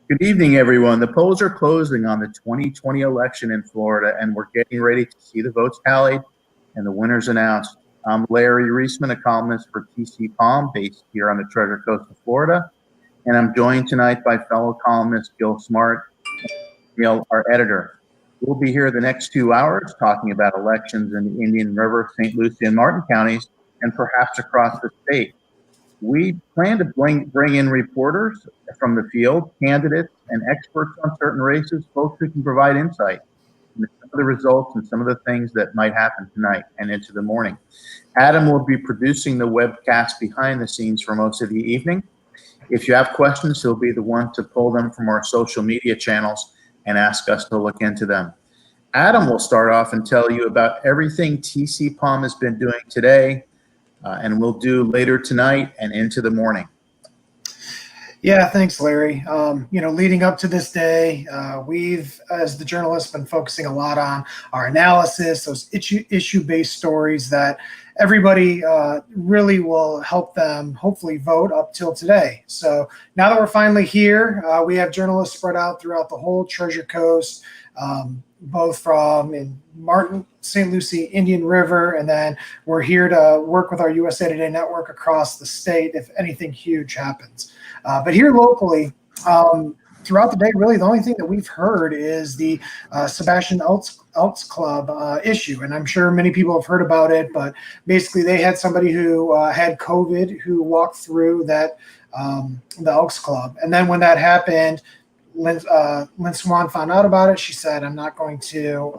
Good evening, everyone. The polls are closing on the 2020 election in Florida, and we're getting ready to see the votes tallied and the winners announced. I'm Larry Reisman, a columnist for TCPalm, based here on the Treasure Coast of Florida, and I'm joined tonight by fellow columnist Gil Smart, and our editor. We'll be here the next 2 hours talking about elections in the Indian River, St. Lucie, and Martin counties, and perhaps across the state. We plan to bring in reporters from the field, candidates, and experts on certain races, folks who can provide insight into some of the results and some of the things that might happen tonight and into the morning. Adam will be producing the webcast behind the scenes for most of the evening. If you have questions, he'll be the one to pull them from our social media channels and ask us to look into them. Adam will start off and tell you about everything TCPalm has been doing today, and we'll do later tonight and into the morning. Yeah, thanks, Larry. Leading up to this day, we've, as the journalists, been focusing a lot on our analysis, those issue-based stories that everybody really will help them hopefully vote up till today. So now that we're finally here, we have journalists spread out throughout the whole Treasure Coast, both from in Martin, St. Lucie, Indian River, and then we're here to work with our USA Today network across the state if anything huge happens. But here locally, throughout the day, really the only thing that we've heard is the Sebastian Elks Club issue. And I'm sure many people have heard about it, but basically they had somebody who had COVID who walked through the Elks Club. And then when that happened, Lynn Swan found out about it. She said, I'm not going to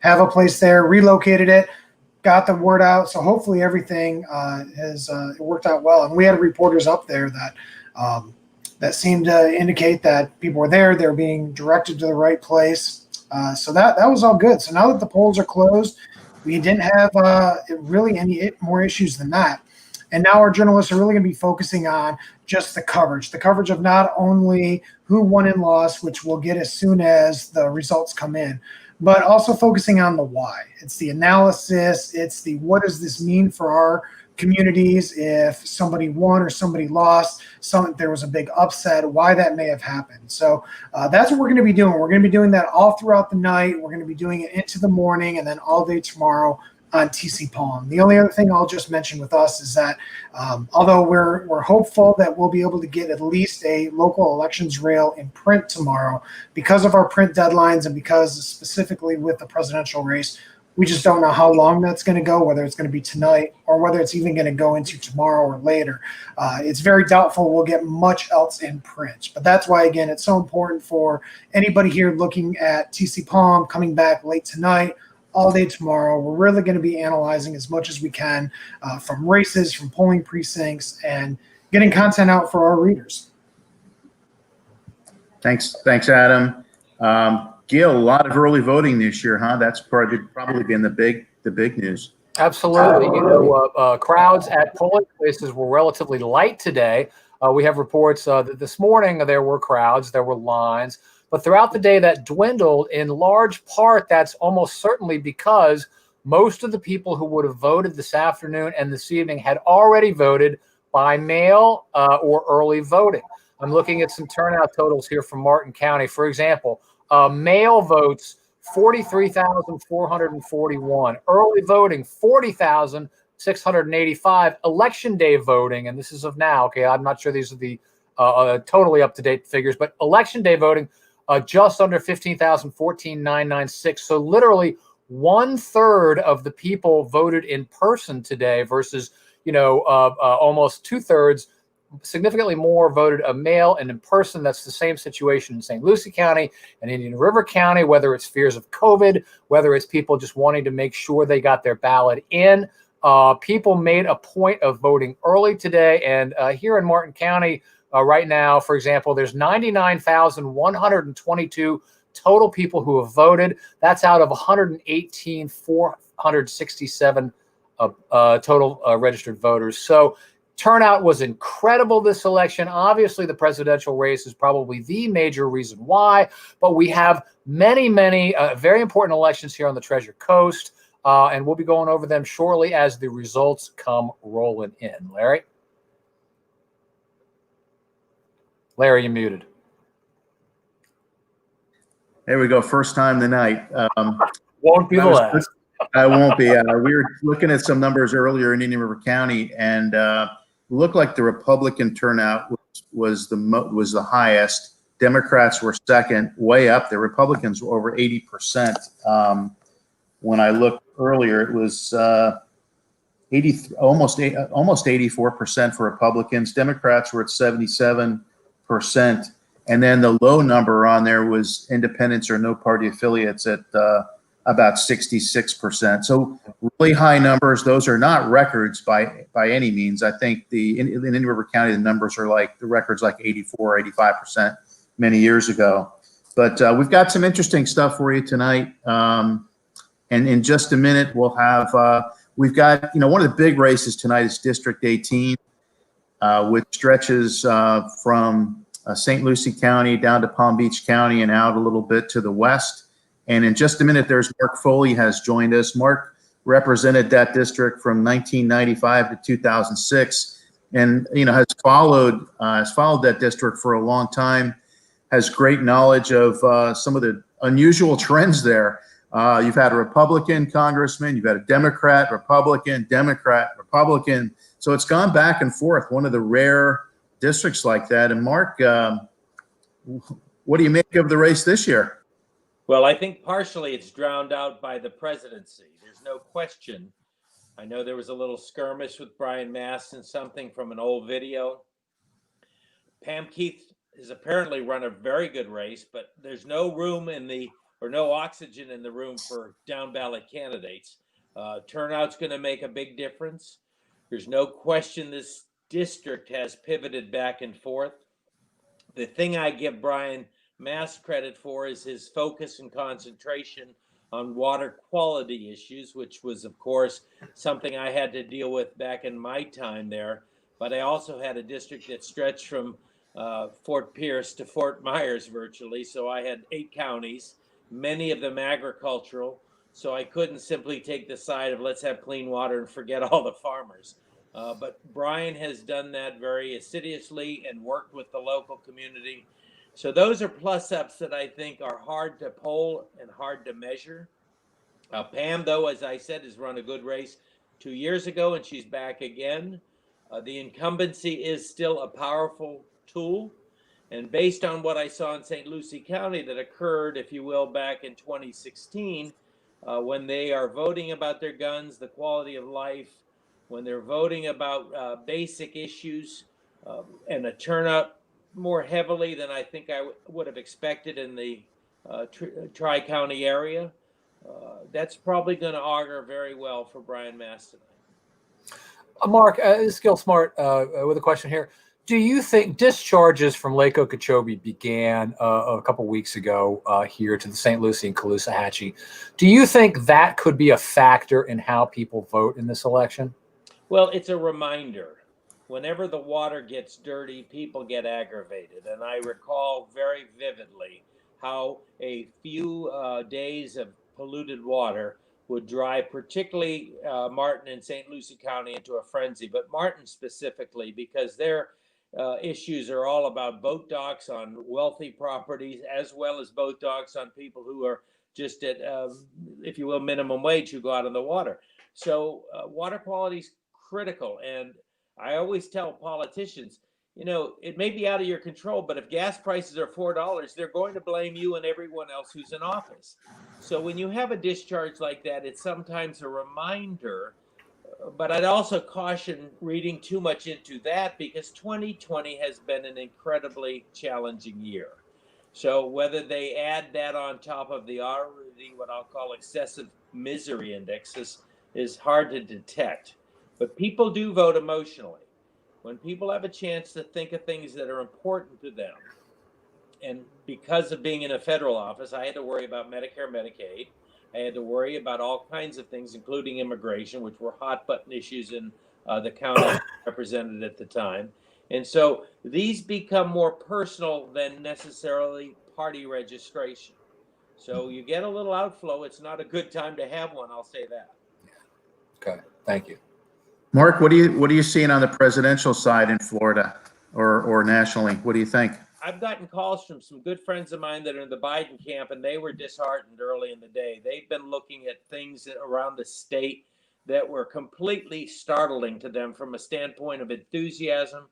have a place there, relocated it, got the word out. So hopefully everything has worked out well. And we had reporters up there that seemed to indicate that people were there. They're being directed to the right place. So that was all good. So now that the polls are closed, we didn't have really any more issues than that. And now our journalists are really going to be focusing on just the coverage of not only who won and lost, which we'll get as soon as the results come in, but also focusing on the why. It's the analysis. It's the what does this mean for our communities if somebody won or somebody lost, there was a big upset, why that may have happened. So that's what we're going to be doing. We're going to be doing that all throughout the night. We're going to be doing it into the morning and then all day tomorrow on TCPalm. The only other thing I'll just mention with us is that although we're hopeful that we'll be able to get at least a local elections rail in print tomorrow, because of our print deadlines and because specifically with the presidential race, we just don't know how long that's going to go, whether it's going to be tonight or whether it's even going to go into tomorrow or later. It's very doubtful we'll get much else in print. But that's why, again, it's so important for anybody here looking at TCPalm coming back late tonight, all day tomorrow. We're really going to be analyzing as much as we can from races, from polling precincts, and getting content out for our readers. Thanks, Adam. Gil, a lot of early voting this year, huh? That's probably been the big news. Absolutely. Crowds at polling places were relatively light today. We have reports that this morning there were crowds, there were lines. But throughout the day, that dwindled. In large part, that's almost certainly because most of the people who would have voted this afternoon and this evening had already voted by mail or early voting. I'm looking at some turnout totals here from Martin County. For example, mail votes, 43,441. Early voting, 40,685. Election day voting, and this is of now, okay, I'm not sure these are the totally up-to-date figures, but election day voting, just under 15,000, 14,996. So literally 1/3 of the people voted in person today versus, almost 2/3, significantly more voted a mail and in person. That's the same situation in St. Lucie County and Indian River County, whether it's fears of COVID, whether it's people just wanting to make sure they got their ballot in. People made a point of voting early today. And here in Martin County, right now, for example, there's 99,122 total people who have voted. That's out of 118,467 total registered voters. So turnout was incredible this election. Obviously, the presidential race is probably the major reason why, but we have many, many very important elections here on the Treasure Coast, and we'll be going over them shortly as the results come rolling in. Larry? Larry, you're muted. There we go. First time tonight. Won't be the last. I won't be. We were looking at some numbers earlier in Indian River County, and looked like the Republican turnout was the highest. Democrats were second, way up. The Republicans were over 80%. When I looked earlier, it was almost 84% for Republicans. Democrats were at 77%. And then the low number on there was independents or no party affiliates at about 66%. So really high numbers. Those are not records by any means. I think in Indian River County, the numbers are like the records like 84, 85% many years ago. But we've got some interesting stuff for you tonight. And in just a minute, we'll have, we've got, one of the big races tonight is District 18, which stretches from St. Lucie County down to Palm Beach County and out a little bit to the west. And in just a minute, there's Mark Foley has joined us. Mark represented that district from 1995 to 2006, and has followed that district for a long time. Has great knowledge of some of the unusual trends there. You've had a Republican congressman, you've had a Democrat, Republican, Democrat, Republican. So it's gone back and forth. One of the rare districts like that. And Mark, what do you make of the race this year? Well, I think partially it's drowned out by the presidency. There's no question. I know there was a little skirmish with Brian Mast and something from an old video. Pam Keith has apparently run a very good race, but there's no room no oxygen in the room for down ballot candidates. Turnout's going to make a big difference. There's no question this district has pivoted back and forth. The thing I give Brian Mast credit for is his focus and concentration on water quality issues, which was, of course, something I had to deal with back in my time there. But I also had a district that stretched from Fort Pierce to Fort Myers virtually. So I had 8 counties, many of them agricultural. So I couldn't simply take the side of let's have clean water and forget all the farmers. But Brian has done that very assiduously and worked with the local community. So those are plus-ups that I think are hard to poll and hard to measure. Pam, though, as I said, has run a good race 2 years ago, and she's back again. The incumbency is still a powerful tool. And based on what I saw in St. Lucie County that occurred, if you will, back in 2016, when they are voting about their guns, the quality of life, when they're voting about basic issues, and a turnout more heavily than I think I would have expected in the Tri-County area, that's probably going to augur very well for Brian Mast tonight. Mark, Skill Smart with a question here. Do you think discharges from Lake Okeechobee began a couple weeks ago here to the St. Lucie and Caloosahatchee? Do you think that could be a factor in how people vote in this election? Well, it's a reminder. Whenever the water gets dirty, people get aggravated. And I recall very vividly how a few days of polluted water would drive particularly Martin and St. Lucie County into a frenzy, but Martin specifically, because their issues are all about boat docks on wealthy properties, as well as boat docks on people who are just at, if you will, minimum wage who go out on the water. So water quality is critical. And I always tell politicians, it may be out of your control, but if gas prices are $4, they're going to blame you and everyone else who's in office. So when you have a discharge like that, it's sometimes a reminder, but I'd also caution reading too much into that because 2020 has been an incredibly challenging year. So whether they add that on top of the already what I'll call excessive misery index is hard to detect. But people do vote emotionally. When people have a chance to think of things that are important to them, and because of being in a federal office, I had to worry about Medicare, Medicaid. I had to worry about all kinds of things, including immigration, which were hot button issues in the county represented at the time. And so these become more personal than necessarily party registration. So you get a little outflow. It's not a good time to have one. I'll say that. Okay, thank you. Mark, what are you seeing on the presidential side in Florida or nationally? What do you think? I've gotten calls from some good friends of mine that are in the Biden camp, and they were disheartened early in the day. They've been looking at things around the state that were completely startling to them from a standpoint of enthusiasm,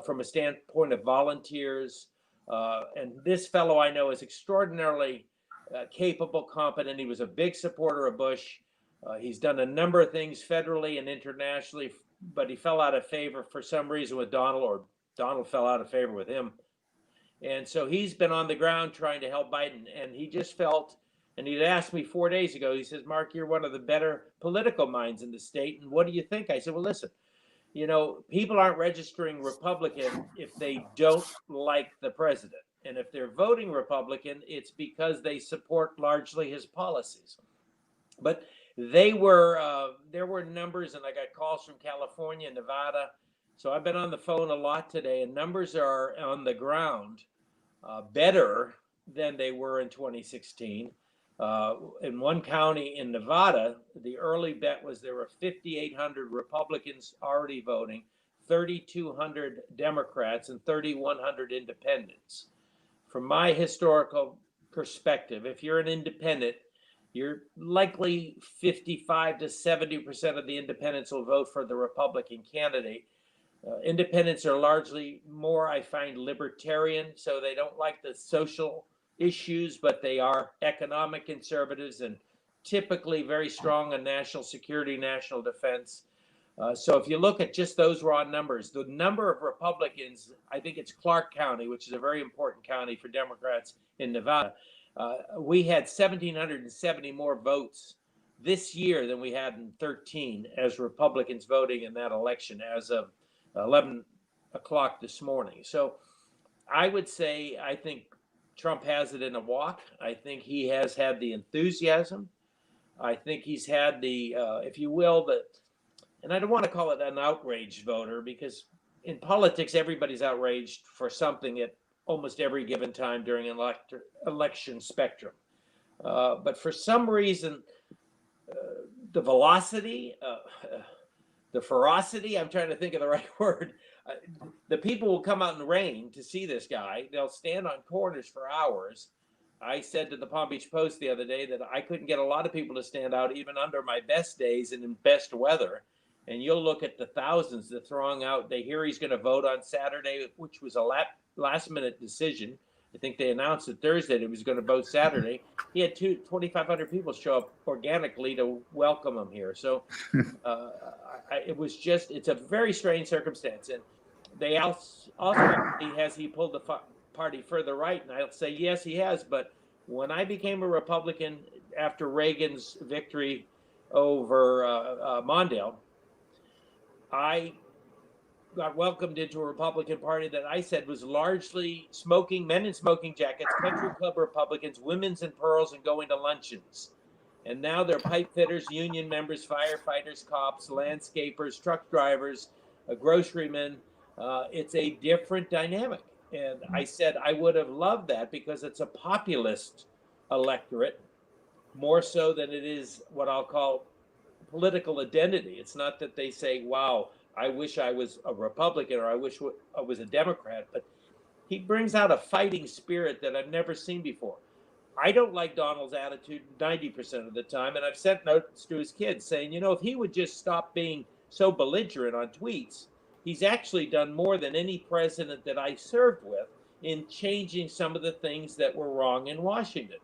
from a standpoint of volunteers. And this fellow I know is extraordinarily capable, competent. He was a big supporter of Bush. He's done a number of things federally and internationally, but he fell out of favor for some reason with Donald, or Donald fell out of favor with him. And so he's been on the ground trying to help Biden. And he just felt, and he'd asked me 4 days ago, he says, Mark, you're one of the better political minds in the state. And what do you think? I said, well, listen, you know, people aren't registering Republican if they don't like the president. And if they're voting Republican, it's because they support largely his policies. But there were numbers, and I got calls from California, Nevada. So I've been on the phone a lot today, and numbers are on the ground better than they were in 2016. In one county in Nevada, the early bet was there were 5,800 Republicans already voting, 3,200 Democrats, and 3,100 independents. From my historical perspective, if you're an independent, you're likely 55 to 70% of the independents will vote for the Republican candidate. Independents are largely more, I find, libertarian, so they don't like the social issues, but they are economic conservatives and typically very strong on national security, national defense. So if you look at just those raw numbers, the number of Republicans, I think it's Clark County, which is a very important county for Democrats in Nevada. We had 1,770 more votes this year than we had in 2013 as Republicans voting in that election as of 11 o'clock this morning. So I would say I think Trump has it in a walk. I think he has had the enthusiasm. I think he's had the, if you will, and I don't want to call it an outraged voter, because in politics, everybody's outraged for something at almost every given time during an election spectrum. But for some reason, the velocity, the ferocity, I'm trying to think of the right word. The people will come out in the rain to see this guy. They'll stand on corners for hours. I said to the Palm Beach Post the other day that I couldn't get a lot of people to stand out even under my best days and in best weather. And you'll look at the thousands that throng out. They hear he's going to vote on Saturday, which was a last minute decision. I think they announced it Thursday that he was going to vote Saturday. He had 2,500 people show up organically to welcome him here. So it's a very strange circumstance. And they also has he pulled the party further right? And I'll say, yes, he has. But when I became a Republican after Reagan's victory over Mondale, I got welcomed into a Republican Party that I said was largely men in smoking jackets, country club Republicans, women's in pearls, and going to luncheons. And now they're pipe fitters, union members, firefighters, cops, landscapers, truck drivers, grocerymen. It's a different dynamic. And I said I would have loved that because it's a populist electorate, more so than it is what I'll call political identity. It's not that they say, wow, I wish I was a Republican or I wish I was a Democrat, but he brings out a fighting spirit that I've never seen before. I don't like Donald's attitude 90% of the time, and I've sent notes to his kids saying, if he would just stop being so belligerent on tweets, he's actually done more than any president that I served with in changing some of the things that were wrong in Washington.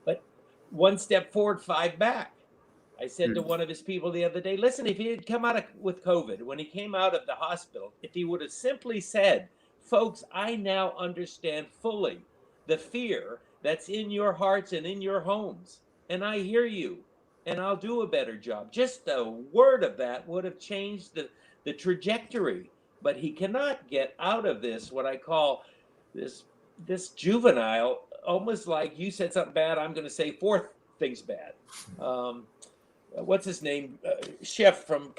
But one step forward, 5 back. I said to one of his people the other day, listen, if he had come out with COVID, when he came out of the hospital, if he would have simply said, folks, I now understand fully the fear that's in your hearts and in your homes, and I hear you, and I'll do a better job. Just the word of that would have changed the trajectory. But he cannot get out of this, what I call this juvenile, almost like you said something bad, I'm going to say 4 things bad. What's his name? Schiff from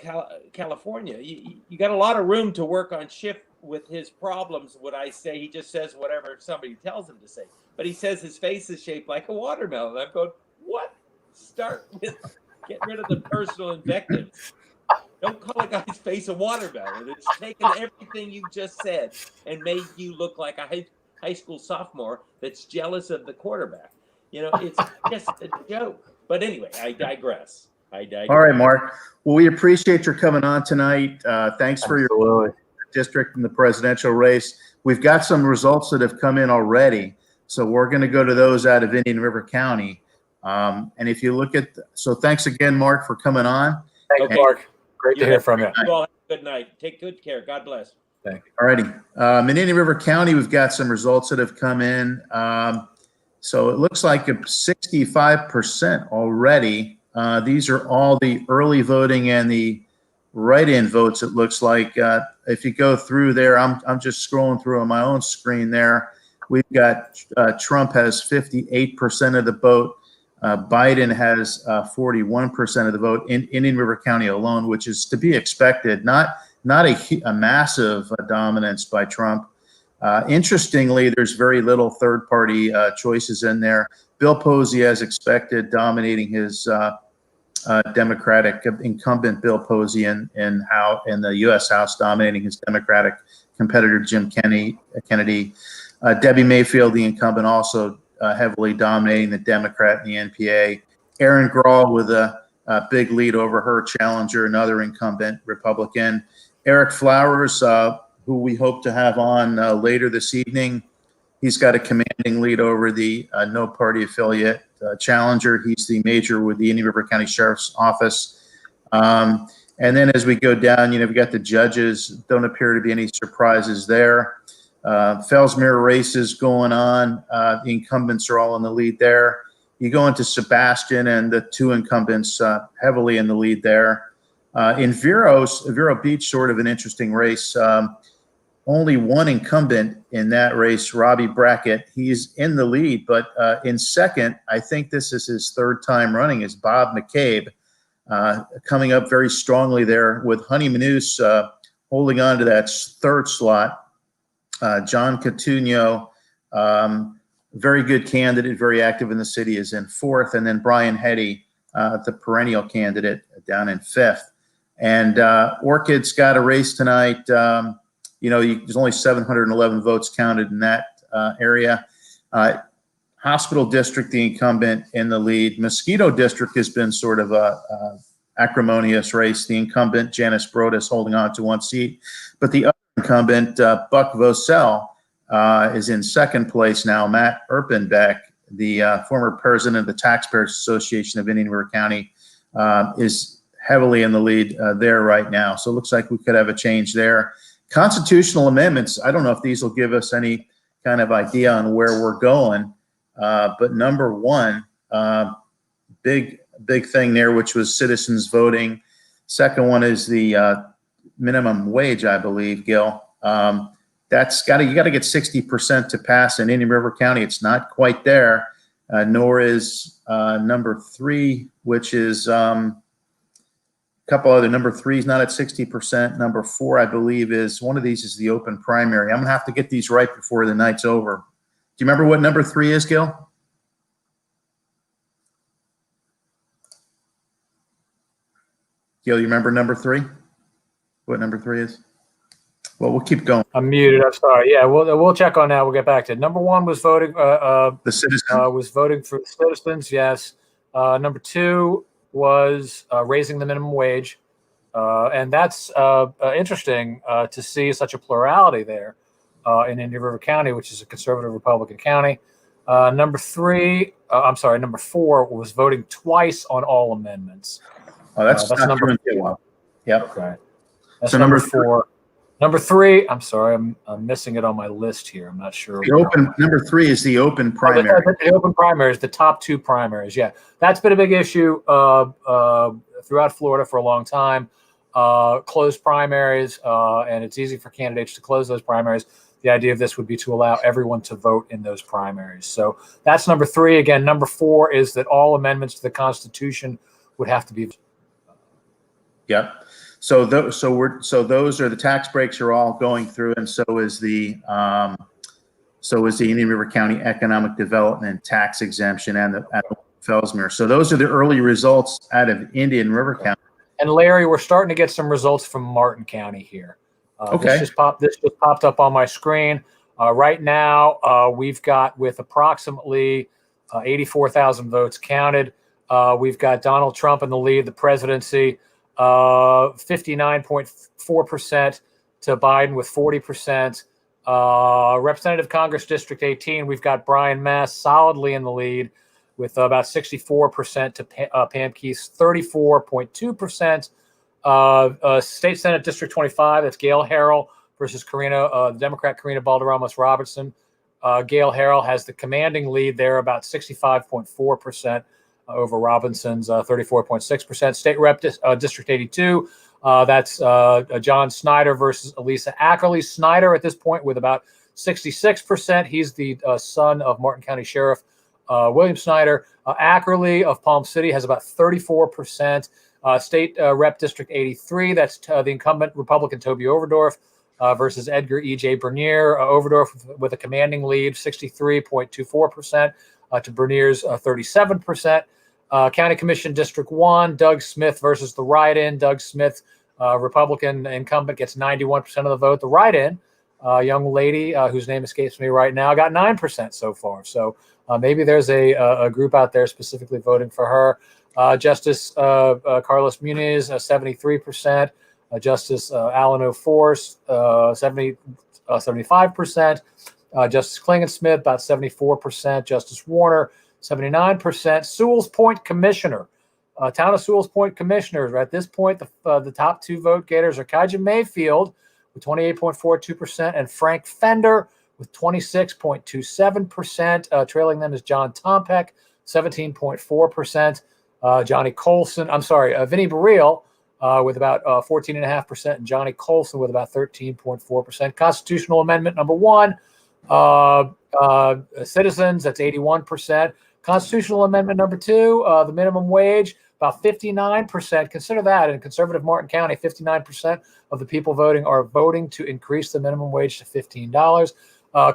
California. You got a lot of room to work on Schiff with his problems. What I say, he just says whatever somebody tells him to say. But he says his face is shaped like a watermelon. I'm going, what? Start with, get rid of the personal invectives. Don't call a guy's face a watermelon. It's taken everything you just said and made you look like a high school sophomore that's jealous of the quarterback. You know, it's just a joke. But anyway, I digress. All right, Mark. Well, we appreciate your coming on tonight. Thanks for your district in the presidential race. We've got some results that have come in already, so we're going to go to those out of Indian River County. And if you look at, so thanks again, Mark, for coming on. Thank you, Mark. Great to hear from you. You all have a good night. Take good care. God bless. Thank you. All righty. In Indian River County, we've got some results that have come in. So it looks like 65% already. These are all the early voting and the write-in votes. It looks like if you go through there, I'm just scrolling through on my own screen there. We've got Trump has 58% of the vote. Biden has 41% of the vote in Indian River County alone, which is to be expected. Not a massive dominance by Trump. Interestingly, there's very little third-party choices in there. Bill Posey, as expected, dominating his Democratic incumbent Bill Posey in the U.S. House, dominating his Democratic competitor Jim Kennedy. Debbie Mayfield, the incumbent, also heavily dominating the Democrat in the NPA. Aaron Grahl with a big lead over her challenger, another incumbent Republican. Eric Flowers, who we hope to have on later this evening. He's got a commanding lead over the no party affiliate challenger. He's the major with the Indian River County Sheriff's Office. And then as we go down, we've got the judges. Don't appear to be any surprises there. Fellsmere races going on. The incumbents are all in the lead there. You go into Sebastian and the two incumbents heavily in the lead there. In Vero Beach, sort of an interesting race. Only one incumbent in that race, Robbie Brackett. He's in the lead, but in second, I think this is his third time running, is Bob McCabe, coming up very strongly there with Honey Manous holding on to that third slot. John Coutinho, very good candidate, very active in the city, is in fourth. And then Brian Hetty, the perennial candidate, down in fifth. And Orchid's got a race tonight. There's only 711 votes counted in that area. Hospital District, the incumbent, in the lead. Mosquito District has been sort of a acrimonious race. The incumbent, Janice Brodus, holding on to one seat. But the other incumbent, Buck Vosell, is in second place now. Matt Erpenbeck, the former president of the Taxpayers Association of Indian River County, is heavily in the lead there right now. So it looks like we could have a change there. Constitutional amendments, I don't know if these will give us any kind of idea on where we're going, but number one, big thing there, which was citizens voting. Second one is the minimum wage, I believe, Gil. You got to get 60% to pass in Indian River County. It's not quite there, nor is number three, which is couple other. Number three is not at 60%. Number four, I believe, is one of these is the open primary. I'm gonna have to get these right before the night's over. Do you remember what number three is, Gil? Gil, you remember number three? What number three is? Well, we'll keep going. I'm muted. I'm sorry. Yeah, we'll check on that. We'll get back to it. Number one was voting. The citizen was voting for the citizens. Yes. Number two was raising the minimum wage, and that's interesting to see such a plurality there in Indian River County, which is a conservative Republican county. Number four was voting twice on all amendments. Oh, that's number four. Yep. Okay. That's So number four. Number three, I'm sorry, I'm missing it on my list here. I'm not sure. Number three is the open primary. The open primaries, the top two primaries. Yeah, that's been a big issue throughout Florida for a long time. Closed primaries, and it's easy for candidates to close those primaries. The idea of this would be to allow everyone to vote in those primaries. So that's number three. Again, number four is that all amendments to the Constitution would have to be. Yep. So those are the tax breaks are all going through, and so is the Indian River County Economic Development tax exemption and the Fellsmere. So those are the early results out of Indian River County. And Larry, we're starting to get some results from Martin County here. Okay. This just popped up on my screen. Right now, we've got, with approximately 84,000 votes counted, we've got Donald Trump in the lead, the presidency, 59.4% to Biden with 40%. Representative Congress District 18, we've got Brian Mast solidly in the lead with about 64% to Pam Keith's 34.2%. State Senate District 25, that's Gail Harrell versus the Democrat Karina Balderramos Robertson. Gail Harrell has the commanding lead there, about 65.4% over Robinson's 34.6%. State Rep District 82, that's John Snyder versus Elisa Ackerley. Snyder at this point with about 66%. He's the son of Martin County Sheriff William Snyder. Ackerley of Palm City has about 34%. State Rep District 83, that's the incumbent Republican Toby Overdorf versus Edgar E.J. Bernier. Overdorf with a commanding lead, 63.24% to Bernier's 37%. County Commission District 1, Doug Smith versus the write-in. Doug Smith, Republican incumbent, gets 91% of the vote. The write-in, young lady whose name escapes me right now, got 9% so far. So maybe there's a group out there specifically voting for her. Justice Carlos Muniz, 73%. Justice Alan O'Force, 75%. Justice Klingensmith, about 74%. Justice Warner, 79%. Sewell's Point Commissioner, Town of Sewell's Point Commissioners. At this point, the top two vote getters are Kaja Mayfield with 28.42% and Frank Fender with 26.27%. Trailing them is John Tompeck, 17.4%. Johnny Colson, Vinnie Burrell with about 14.5%, and Johnny Colson with about 13.4%. Constitutional Amendment number 1, citizens, that's 81%. Constitutional Amendment number 2, the minimum wage, about 59%. Consider that in conservative Martin County, 59% of the people voting are voting to increase the minimum wage to $15.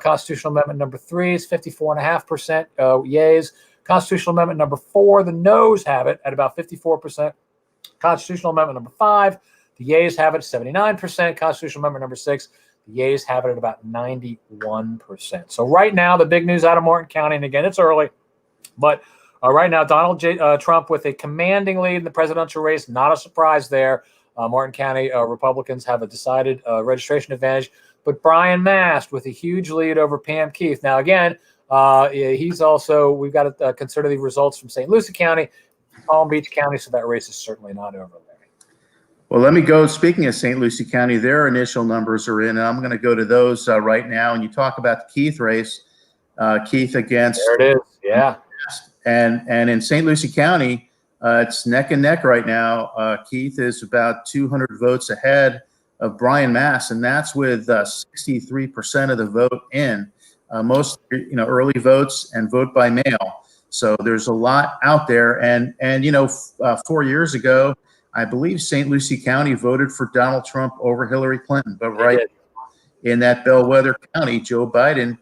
Constitutional Amendment number 3 is 54.5% yeas. Constitutional Amendment number 4, the noes have it at about 54%. Constitutional Amendment number 5, the yeas have it at 79%. Constitutional Amendment number 6, the yeas have it at about 91%. So right now, the big news out of Martin County, and again, it's early, but right now, Donald Trump with a commanding lead in the presidential race. Not a surprise there. Martin County Republicans have a decided registration advantage, but Brian Mast with a huge lead over Pam Keith. Now, again, he's also, we've got to consider the results from St. Lucie County, Palm Beach County, so that race is certainly not over, Larry. Well, let me go. Speaking of St. Lucie County, their initial numbers are in, and I'm going to go to those right now. And you talk about the Keith race, Keith against. There it is, yeah. And in St. Lucie County, it's neck and neck right now. Keith is about 200 votes ahead of Brian Mast, and that's with 63% of the vote in. Most early votes and vote by mail. So there's a lot out there. And 4 years ago, I believe St. Lucie County voted for Donald Trump over Hillary Clinton. But right in that bellwether county, Joe Biden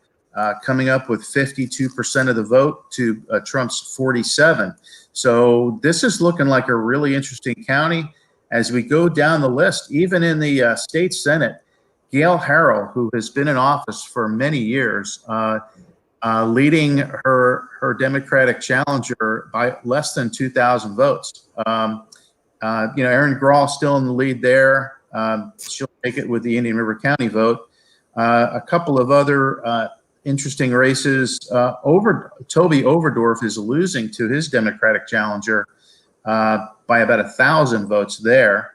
coming up with 52% of the vote to Trump's 47. So this is looking like a really interesting county. As we go down the list, even in the state Senate, Gail Harrell, who has been in office for many years, leading her Democratic challenger by less than 2,000 votes. Erin Grahl still in the lead there. She'll take it with the Indian River County vote. A couple of other interesting races. Toby Overdorf is losing to his Democratic challenger by about 1,000 votes there.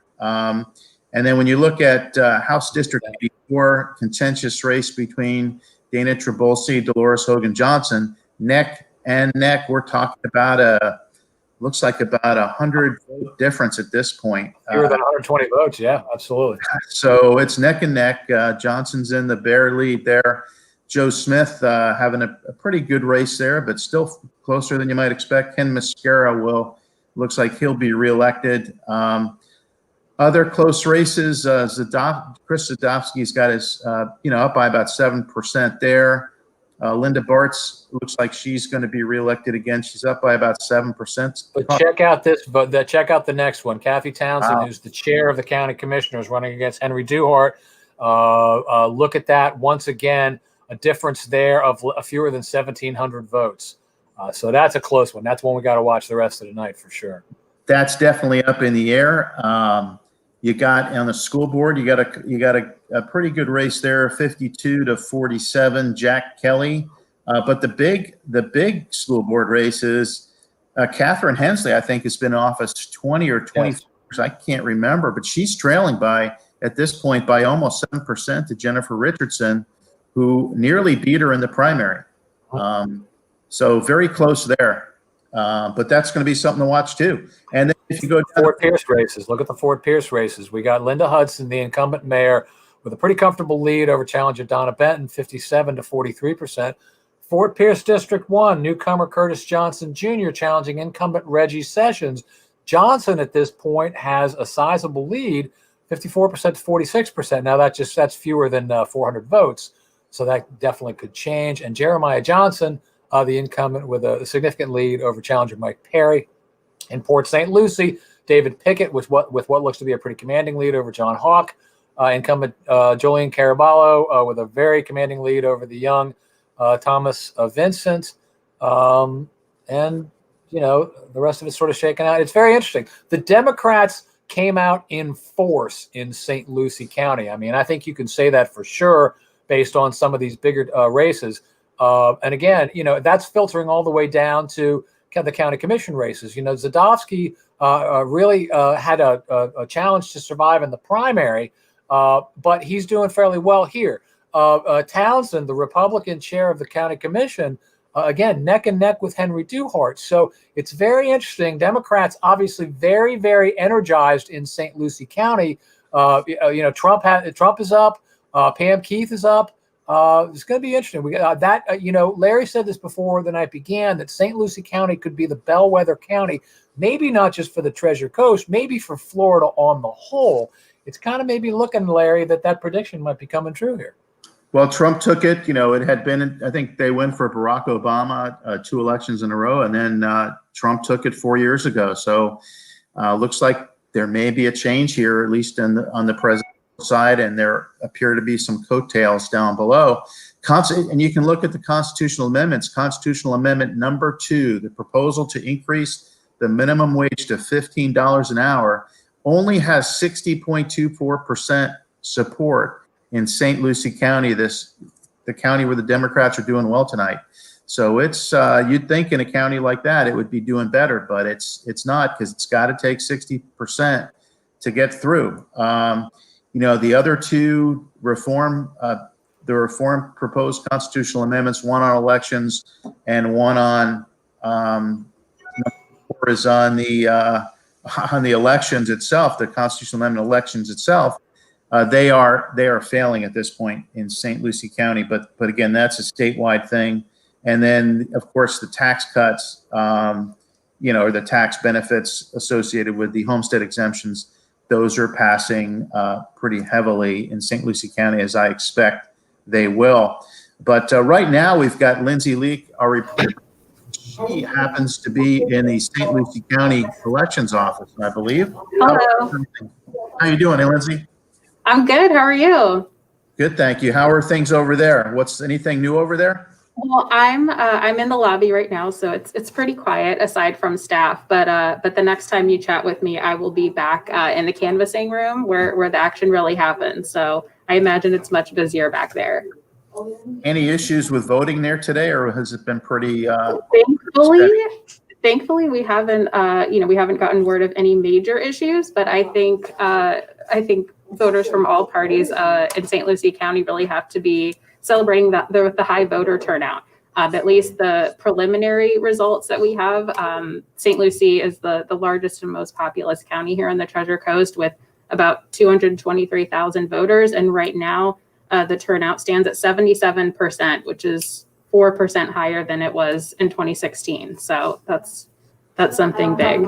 And then when you look at House District 84, contentious race between Dana Trabulsi, Dolores Hogan Johnson, neck and neck. We're talking about looks like about 100 vote difference at this point. Fewer than 120 votes, yeah, absolutely. So it's neck and neck. Johnson's in the bare lead there. Joe Smith having a pretty good race there, but still closer than you might expect. Ken Mascara looks like he'll be reelected. Other close races, Chris Zadofsky's got his, up by about 7% there. Linda Bartz looks like she's going to be reelected again. She's up by about 7%. But check out this. But check out the next one. Kathy Townsend, Wow. who's the chair of the county commissioners, running against Henry Duhart. Look at that once again. A difference there of fewer than 1,700 votes. So that's a close one. That's one we got to watch the rest of the night for sure. That's definitely up in the air. You got on the school board, you got a pretty good race there, 52 to 47, Jack Kelly. But the big school board race is Catherine Hensley. I think has been in office 20 or 20 years. I can't remember, but she's trailing at this point by almost 7% to Jennifer Richardson, who nearly beat her in the primary. So very close there. But that's going to be something to watch too. And then if you go down Fort Pierce races, look at the Fort Pierce races. We got Linda Hudson, the incumbent mayor, with a pretty comfortable lead over challenger Donna Benton, 57 to 43%. Fort Pierce District 1, newcomer Curtis Johnson Jr. challenging incumbent Reggie Sessions. Johnson at this point has a sizable lead, 54% to 46%. Now that's fewer than 400 votes, so that definitely could change. And Jeremiah Johnson, the incumbent, with a significant lead over challenger Mike Perry. In Port St. Lucie, David Pickett with what looks to be a pretty commanding lead over John Hawk. Incumbent Jolene Caraballo with a very commanding lead over the young Thomas Vincent. And, the rest of it's sort of shaken out. It's very interesting. The Democrats came out in force in St. Lucie County. I mean, I think you can say that for sure based on some of these bigger races. And again, that's filtering all the way down to the county commission races. Zadovsky really had a challenge to survive in the primary, but he's doing fairly well here. Townsend, the Republican chair of the county commission, again, neck and neck with Henry Duhart. So it's very interesting. Democrats obviously very, very energized in St. Lucie County. Trump is up. Pam Keith is up. It's going to be interesting. We got that. Larry said this before the night began, that St. Lucie County could be the bellwether county, maybe not just for the Treasure Coast, maybe for Florida on the whole. It's kind of maybe looking, Larry, that prediction might be coming true here. Well, Trump took it. It had been, I think they went for Barack Obama 2 elections in a row, and then Trump took it 4 years ago. So looks like there may be a change here, at least on the presidential side, and there appear to be some coattails down below. And you can look at the constitutional amendments. Constitutional amendment number 2, the proposal to increase the minimum wage to $15 an hour, only has 60.24% support in St. Lucie County, the county where the Democrats are doing well tonight. So it's you'd think in a county like that it would be doing better, but it's not, because it's got to take 60% to get through. The other 2 the reform proposed constitutional amendments, one on elections and one on is on the elections itself, the constitutional amendment elections itself. They are failing at this point in St. Lucie County, but again, that's a statewide thing. And then, of course, the tax cuts, or the tax benefits associated with the homestead exemptions, those are passing pretty heavily in St. Lucie County, as I expect they will. But right now, we've got Lindsay Leak, our reporter. She happens to be in the St. Lucie County Elections Office, I believe. Hello. How you doing, Lindsay? I'm good. How are you? Good, thank you. How are things over there? What's anything new over there? Well, I'm in the lobby right now, so it's pretty quiet aside from staff. But the next time you chat with me, I will be back in the canvassing room where the action really happens. So I imagine it's much busier back there. Any issues with voting there today, or has it been pretty? Thankfully, we haven't gotten word of any major issues. But I think voters from all parties in St. Lucie County really have to be celebrating the high voter turnout. At least the preliminary results that we have, St. Lucie is the largest and most populous county here on the Treasure Coast, with about 223,000 voters. And right now, the turnout stands at 77%, which is 4% higher than it was in 2016. So that's something big.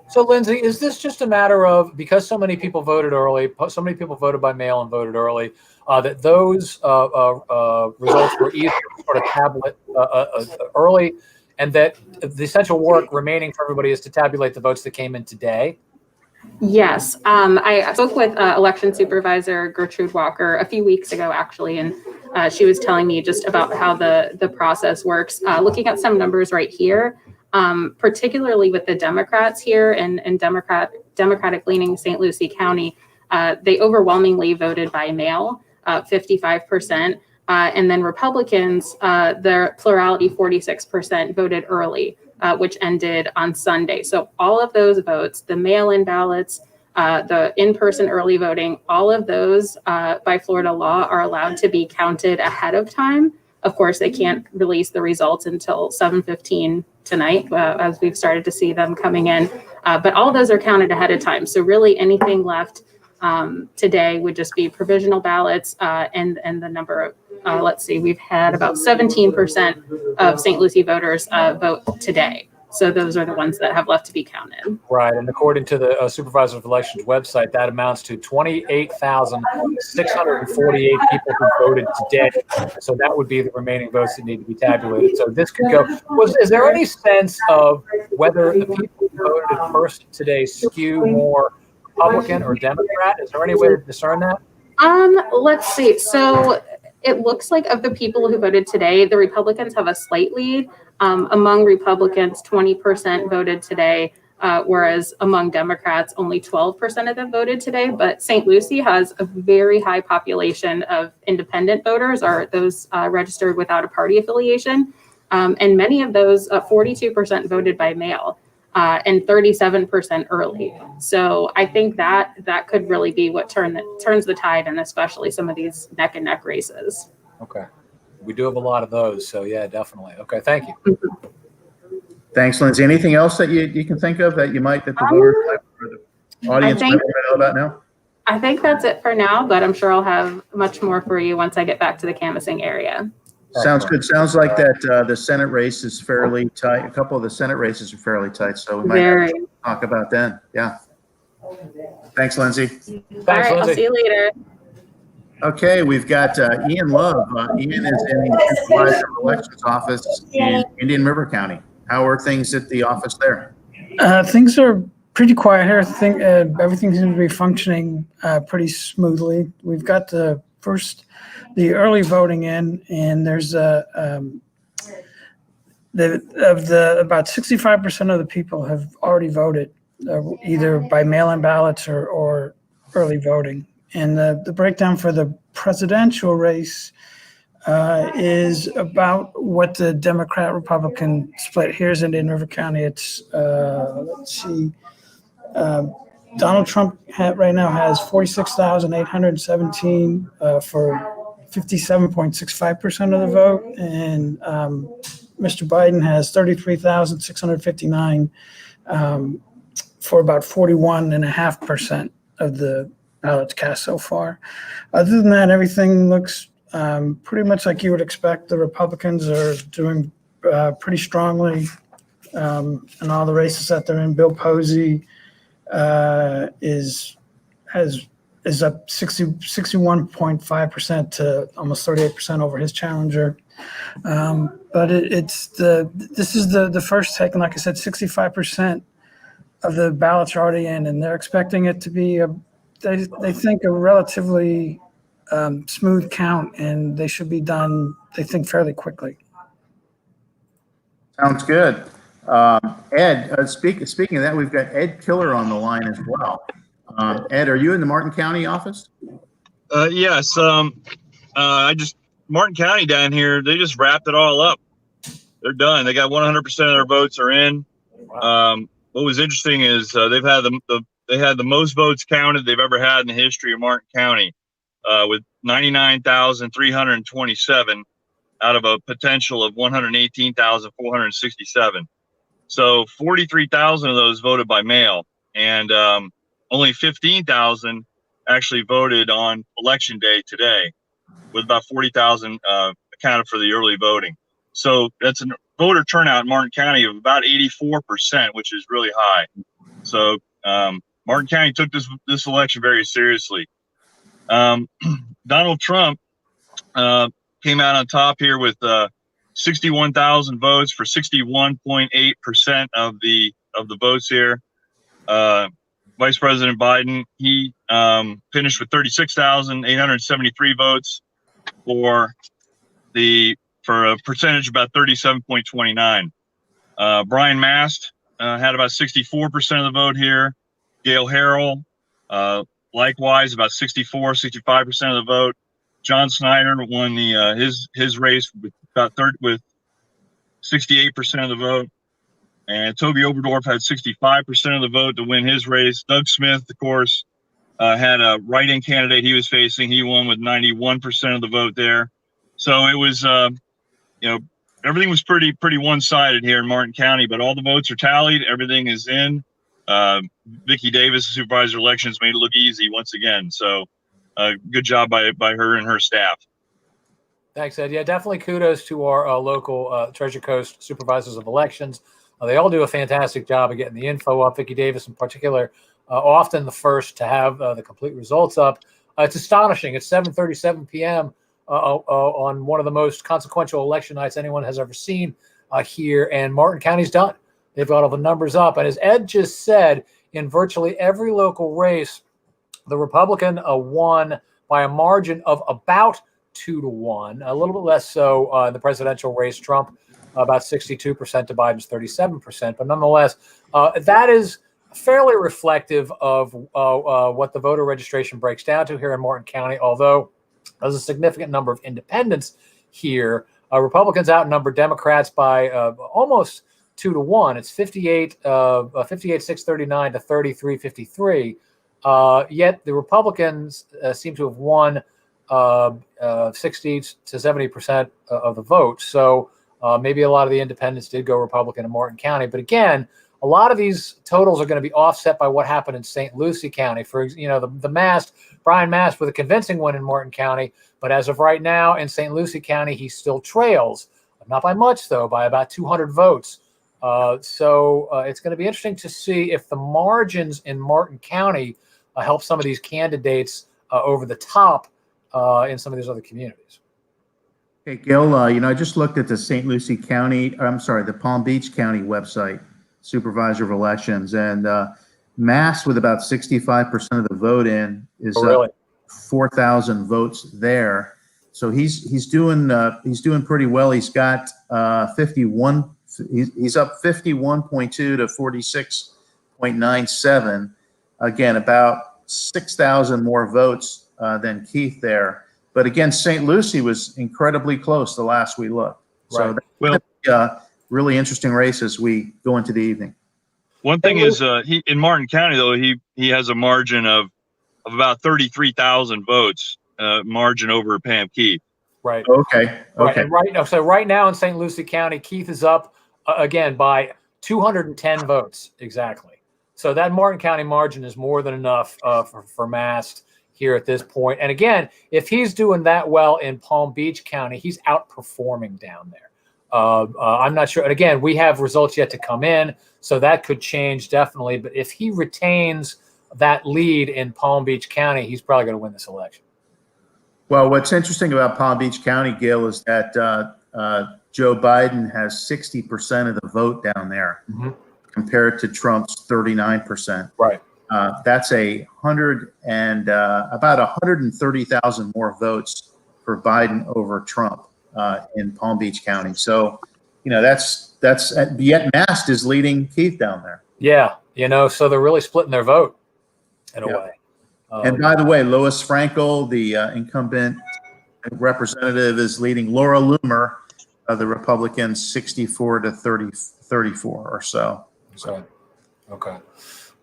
So, Lindsay, is this just a matter of, because so many people voted early, so many people voted by mail and voted early, that those results were either sort of tablet early, and that the essential work remaining for everybody is to tabulate the votes that came in today? Yes, I spoke with election supervisor Gertrude Walker a few weeks ago, actually, and she was telling me just about how the process works. Looking at some numbers right here, particularly with the Democrats here and Democratic-leaning St. Lucie County, they overwhelmingly voted by mail, 55%, and then Republicans, their plurality, 46%, voted early. Which ended on Sunday. So all of those votes, the mail-in ballots, the in-person early voting, all of those by Florida law are allowed to be counted ahead of time. Of course, they can't release the results until 7:15 tonight, as we've started to see them coming in. But all of those are counted ahead of time. So really anything left today would just be provisional ballots and the number of, let's see, we've had about 17% of St. Lucie voters vote today. So those are the ones that have left to be counted. Right, and according to the Supervisor of Elections website, that amounts to 28,648 people who voted today. So that would be the remaining votes that need to be tabulated. So this could go. Is there any sense of whether the people who voted in person today skew more Republican or Democrat? Is there any way to discern that? Let's see. So it looks like of the people who voted today, the Republicans have a slight lead. Among Republicans, 20% voted today, whereas among Democrats, only 12% of them voted today. But St. Lucie has a very high population of independent voters, or those registered without a party affiliation. And many of those, 42% voted by mail. And 37% early. So I think that could really be what turns the tide, and especially some of these neck and neck races. Okay. We do have a lot of those. So yeah, definitely. Okay. Thank you. Thanks, Lindsay. Anything else that you can think of that the voters or the audience might know about now? I think that's it for now, but I'm sure I'll have much more for you once I get back to the canvassing area. Sounds good. Sounds like that the Senate race is fairly tight. A couple of the Senate races are fairly tight, so we might have to talk about them. Yeah. Thanks, Lindsay. Thanks, all right, Lindsay. I'll see you later. Okay, we've got Ian Love. Ian is in the Supervisor of Elections office in Indian River County. How are things at the office there? Things are pretty quiet here. I think everything seems to be functioning pretty smoothly. We've got the early voting in, and there's about 65% of the people have already voted, either by mail-in ballots or early voting. And the breakdown for the presidential race is about what the Democrat-Republican split. Here's Indian River County. It's, let's see, Donald Trump right now has 46,817 for 57.65% of the vote, and Mr. Biden has 33,659 for about 41.5% of the ballots cast so far. Other than that, everything looks pretty much like you would expect. The Republicans are doing pretty strongly in all the races that they're in. Bill Posey is up 61.5% to almost 38% over his challenger. But this is the first take, and like I said, 65% of the ballots are already in, and they're expecting it to be they think a relatively smooth count, and they should be done, they think, fairly quickly. Sounds good. Ed, speaking of that, we've got Ed Killer on the line as well. Ed, are you in the Martin County office? Yes. Martin County down here, they just wrapped it all up. They're done. They got 100% of their votes are in. What was interesting is they had the most votes counted they've ever had in the history of Martin County, with 99,327 out of a potential of 118,467. So 43,000 of those voted by mail, and only 15,000 actually voted on election day today, with about 40,000 accounted for the early voting. So that's a voter turnout in Martin County of about 84%, which is really high. So Martin County took this election very seriously. Donald Trump came out on top here with 61,000 votes for 61.8% of the votes here. Vice President Biden, he finished with 36,873 votes for a percentage about 37.29. Brian Mast had about 64% of the vote here. Gail Harrell, likewise about 65% of the vote. John Snyder won his race with with 68% of the vote. And Toby Oberdorf had 65% of the vote to win his race. Doug Smith, of course, had a write-in candidate he was facing. He won with 91% of the vote there. So it was, everything was pretty one-sided here in Martin County, but all the votes are tallied. Everything is in. Vicki Davis, the supervisor of elections, made it look easy once again. So good job by her and her staff. Thanks, Ed. Yeah, definitely kudos to our local Treasure Coast supervisors of elections. They all do a fantastic job of getting the info up. Vicki Davis, in particular, often the first to have the complete results up. It's astonishing. It's 7:37 p.m. On one of the most consequential election nights anyone has ever seen here, and Martin County's done. They've got all the numbers up. And as Ed just said, in virtually every local race, the Republican won by a margin of about 2-1, a little bit less so in the presidential race. Trump about 62% to Biden's 37%. But nonetheless, that is fairly reflective of what the voter registration breaks down to here in Martin County, although there's a significant number of independents here. Republicans outnumber Democrats by almost 2-1. It's 58,639 to 33,53. Yet the Republicans seem to have won 60 to 70% of the vote. So maybe a lot of the independents did go Republican in Martin County. But again, a lot of these totals are going to be offset by what happened in St. Lucie County. For Brian Mast with a convincing win in Martin County. But as of right now in St. Lucie County, he still trails. Not by much, though, by about 200 votes. So it's going to be interesting to see if the margins in Martin County help some of these candidates over the top in some of these other communities. Hey, Gil, I just looked at the the Palm Beach County website, Supervisor of Elections, and Mass with about 65% of the vote in is really? 4,000 votes there. So he's doing pretty well. He's got 51. He's up 51.2 to 46.97. Again, about 6,000 more votes than Keith there. But again, St. Lucie was incredibly close the last we looked. Right. So that's really interesting race as we go into the evening. One thing is he in Martin County, though, he has a margin of about 33,000 votes, margin over Pam Keith. Right. Okay. Right. So right now in St. Lucie County, Keith is up again by 210 votes exactly. So that Martin County margin is more than enough for Mast here at this point. And again, if he's doing that well in Palm Beach County, he's outperforming down there. I'm not sure. And again, we have results yet to come in, so that could change definitely. But if he retains that lead in Palm Beach County, he's probably going to win this election. Well, what's interesting about Palm Beach County, Gil, is that Joe Biden has 60% of the vote down there, compared to Trump's 39%. Right. That's about 130,000 more votes for Biden over Trump in Palm Beach County. So, that's yet Mast is leading Keith down there. Yeah, so they're really splitting their vote in a way. And by the way, Louis Frankel, the incumbent representative, is leading Laura Loomer, the Republicans, 64 to 34 or so. Okay.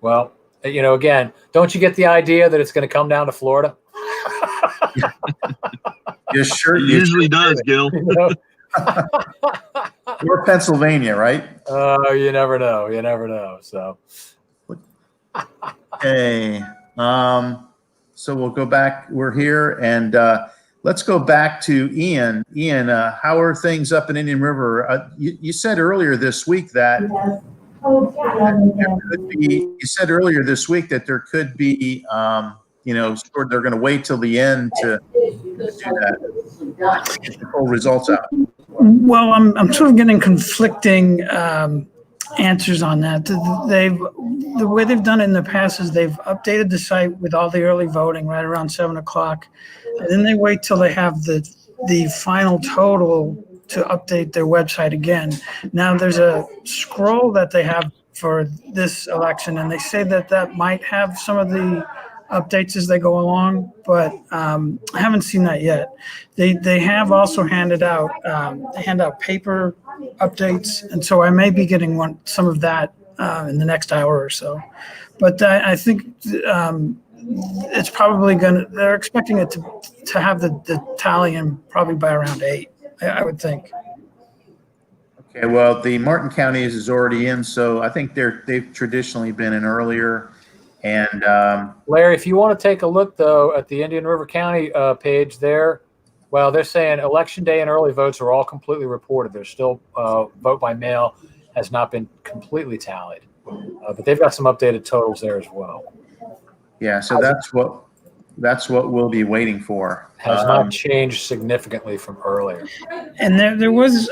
Well, again, don't you get the idea that it's going to come down to Florida? It usually does, Gil. Or Pennsylvania, right? Oh, you never know. So, okay. So we'll go back. We're here, and let's go back to Ian. Ian, how are things up in Indian River? You said earlier this week that there could be, they're going to wait till the end to do that, get the full results out. Well, I'm sort of getting conflicting answers on that. The way they've done it in the past is they've updated the site with all the early voting right around 7 o'clock, and then they wait till they have the final total to update their website again. Now there's a scroll that they have for this election, and they say that might have some of the updates as they go along, but I haven't seen that yet. They have also handed out they hand out paper updates, and so I may be getting some of that in the next hour or so. But I think it's probably they're expecting it to have the tally in probably by around 8, I would think. Okay, well, the Martin County is already in, so I think they've traditionally been in earlier. And Larry, if you want to take a look though at the Indian River County page there, well, they're saying election day and early votes are all completely reported. There's still vote by mail has not been completely tallied, but they've got some updated totals there as well. yeah, so that's what we'll be waiting for. Has not changed significantly from earlier. And there was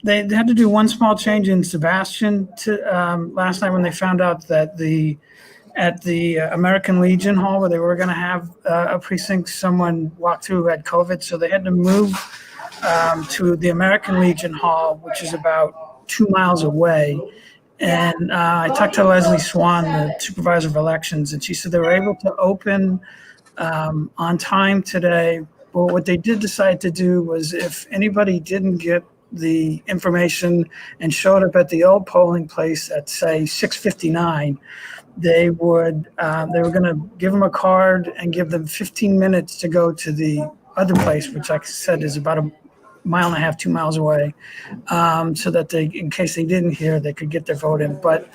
they had to do one small change in Sebastian to last night when they found out that at the American Legion Hall where they were going to have a precinct, someone walked through who had COVID, so they had to move to the American Legion Hall, which is about 2 miles away. And I talked to Leslie Swan, the supervisor of elections, and she said they were able to open on time today. But what they did decide to do was if anybody didn't get the information and showed up at the old polling place at, say, 6:59, they were going to give them a card and give them 15 minutes to go to the other place, which like I said is about 1.5 miles, 2 miles away, so that in case they didn't hear, they could get their vote in. But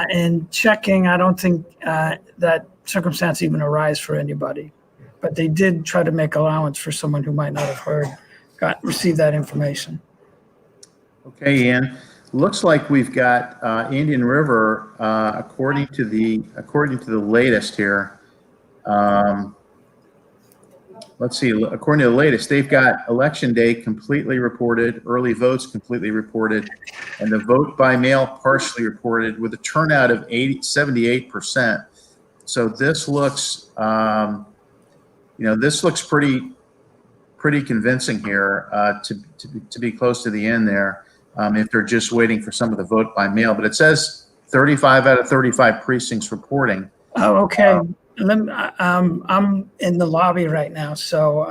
in checking, I don't think that circumstance even arise for anybody. But they did try to make allowance for someone who might not have received that information. Okay, Ian. Looks like we've got Indian River, according to the latest here. Let's see. According to the latest, they've got election day completely reported, early votes completely reported, and the vote by mail partially reported with a turnout of 78%. So this looks, this looks pretty convincing here to be close to the end there. If they're just waiting for some of the vote by mail, but it says 35 out of 35 precincts reporting. Oh, okay. I'm in the lobby right now, so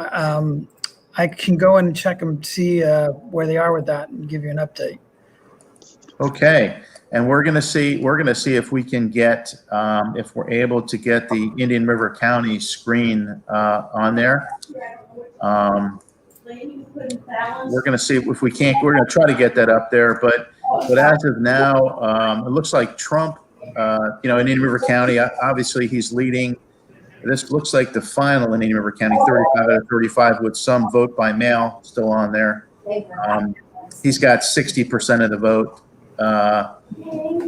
I can go in and check and see where they are with that and give you an update. Okay, and we're gonna see if we can get if we're able to get the Indian River County screen on there. We're going to see if we can't. We're going to try to get that up there, but as of now, it looks like Trump, in Indian River County, obviously he's leading. This looks like the final in Indian River County, 35 out of 35, with some vote by mail still on there. He's got 60% of the vote.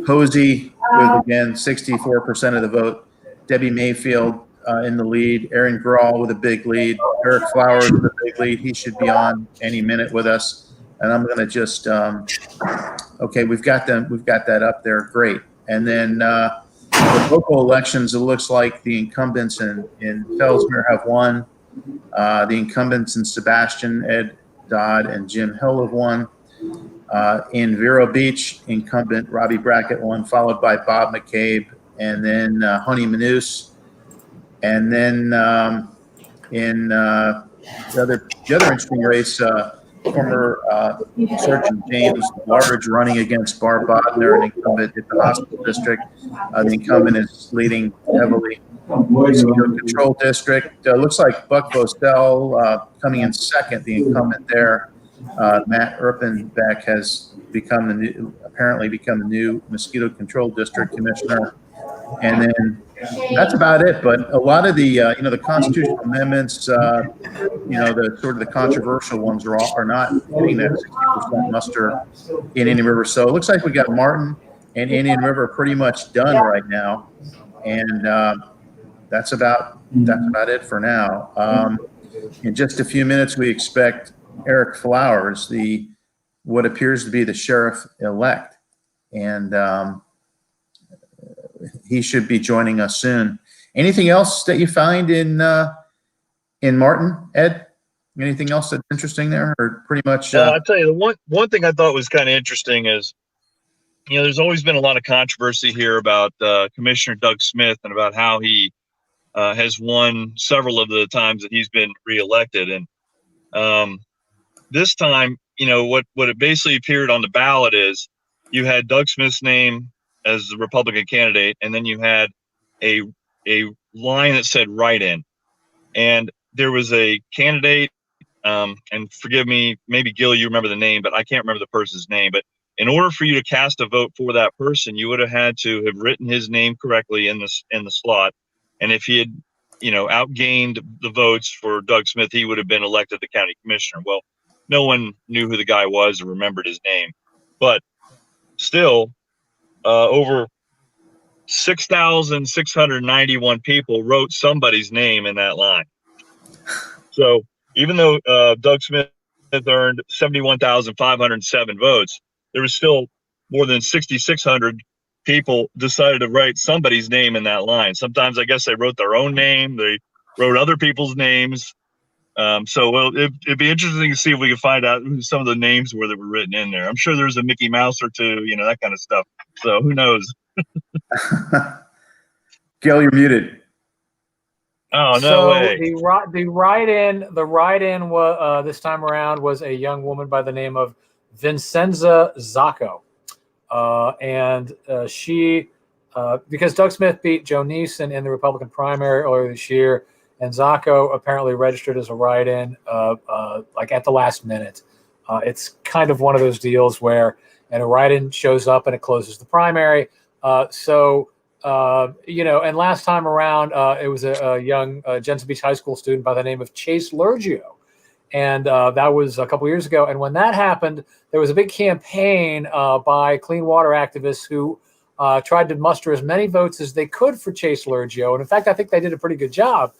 Posey with, again, 64% of the vote. Debbie Mayfield in the lead. Aaron Grawl with a big lead. Eric Flowers with a big lead. He should be on any minute with us. And I'm going to just, okay, we've got them. We've got that up there. Great. And then the local elections, it looks like the incumbents in Fellsmere have won. The incumbents in Sebastian, Ed Dodd and Jim Hill have won. In Vero Beach, incumbent Robbie Brackett won, followed by Bob McCabe, and then Honey Manous. And then in the other interesting race, former Sergeant James Large running against Barb Bodner, an incumbent at the hospital district. The incumbent is leading heavily. Mosquito Control District. Looks like Buck Bostel coming in second, the incumbent there. Matt Erpenbeck has apparently become the new Mosquito Control District Commissioner. And then that's about it. But a lot of the, the constitutional amendments, the sort of the controversial ones are not hitting that 60% muster in Indian River. So it looks like we got Martin and Indian River pretty much done right now. And that's about it for now. In just a few minutes, we expect Eric Flowers, the what appears to be the sheriff-elect. And he should be joining us soon. Anything else that you find in Martin, Ed? Anything else that's interesting there, or pretty much? I'll tell you, the one thing I thought was kind of interesting is, there's always been a lot of controversy here about Commissioner Doug Smith and about how he has won several of the times that he's been reelected. And this time, what it basically appeared on the ballot is you had Doug Smith's name as the Republican candidate, and then you had a line that said write-in. And there was a candidate, and forgive me, maybe Gil, you remember the name, but I can't remember the person's name. But in order for you to cast a vote for that person, you would have had to have written his name correctly in the slot. And if he had, outgained the votes for Doug Smith, he would have been elected the county commissioner. Well, no one knew who the guy was or remembered his name. But still, over 6,691 people wrote somebody's name in that line. So even though Doug Smith earned 71,507 votes, there was still more than 6,600 people decided to write somebody's name in that line. Sometimes I guess they wrote their own name. They wrote other people's names. It'd be interesting to see if we can find out who some of the names were that were written in there. I'm sure there's a Mickey Mouse or two, that kind of stuff. So who knows? Gil, you're muted. Oh, no so way. The write-in was this time around was a young woman by the name of Vincenza Zacco. And she, because Doug Smith beat Joe Neeson in the Republican primary earlier this year, and Zacco apparently registered as a write-in like at the last minute. It's kind of one of those deals where a write-in shows up and it closes the primary. And last time around, it was a young Jensen Beach High School student by the name of Chase Lurgio. And that was a couple years ago. And when that happened, there was a big campaign by clean water activists who tried to muster as many votes as they could for Chase Lurgio. And in fact, I think they did a pretty good job.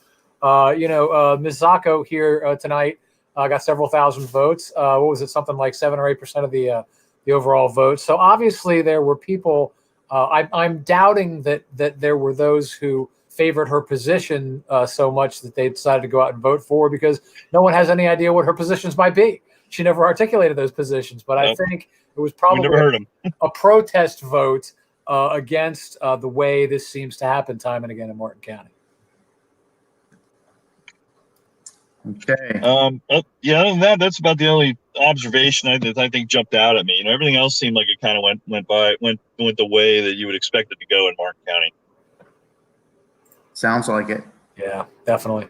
Ms. Zacco here tonight got several thousand votes. What was it? Something like 7 or 8% of the overall votes. So obviously there were people. I'm doubting that there were those who favored her position so much that they decided to go out and vote for her, because no one has any idea what her positions might be. She never articulated those positions, but I think it was probably a protest vote against the way this seems to happen time and again in Martin County. Okay. Other than that, that's about the only observation I think jumped out at me. Everything else seemed like it kind of went the way that you would expect it to go in Martin County. Sounds like it. Yeah, definitely.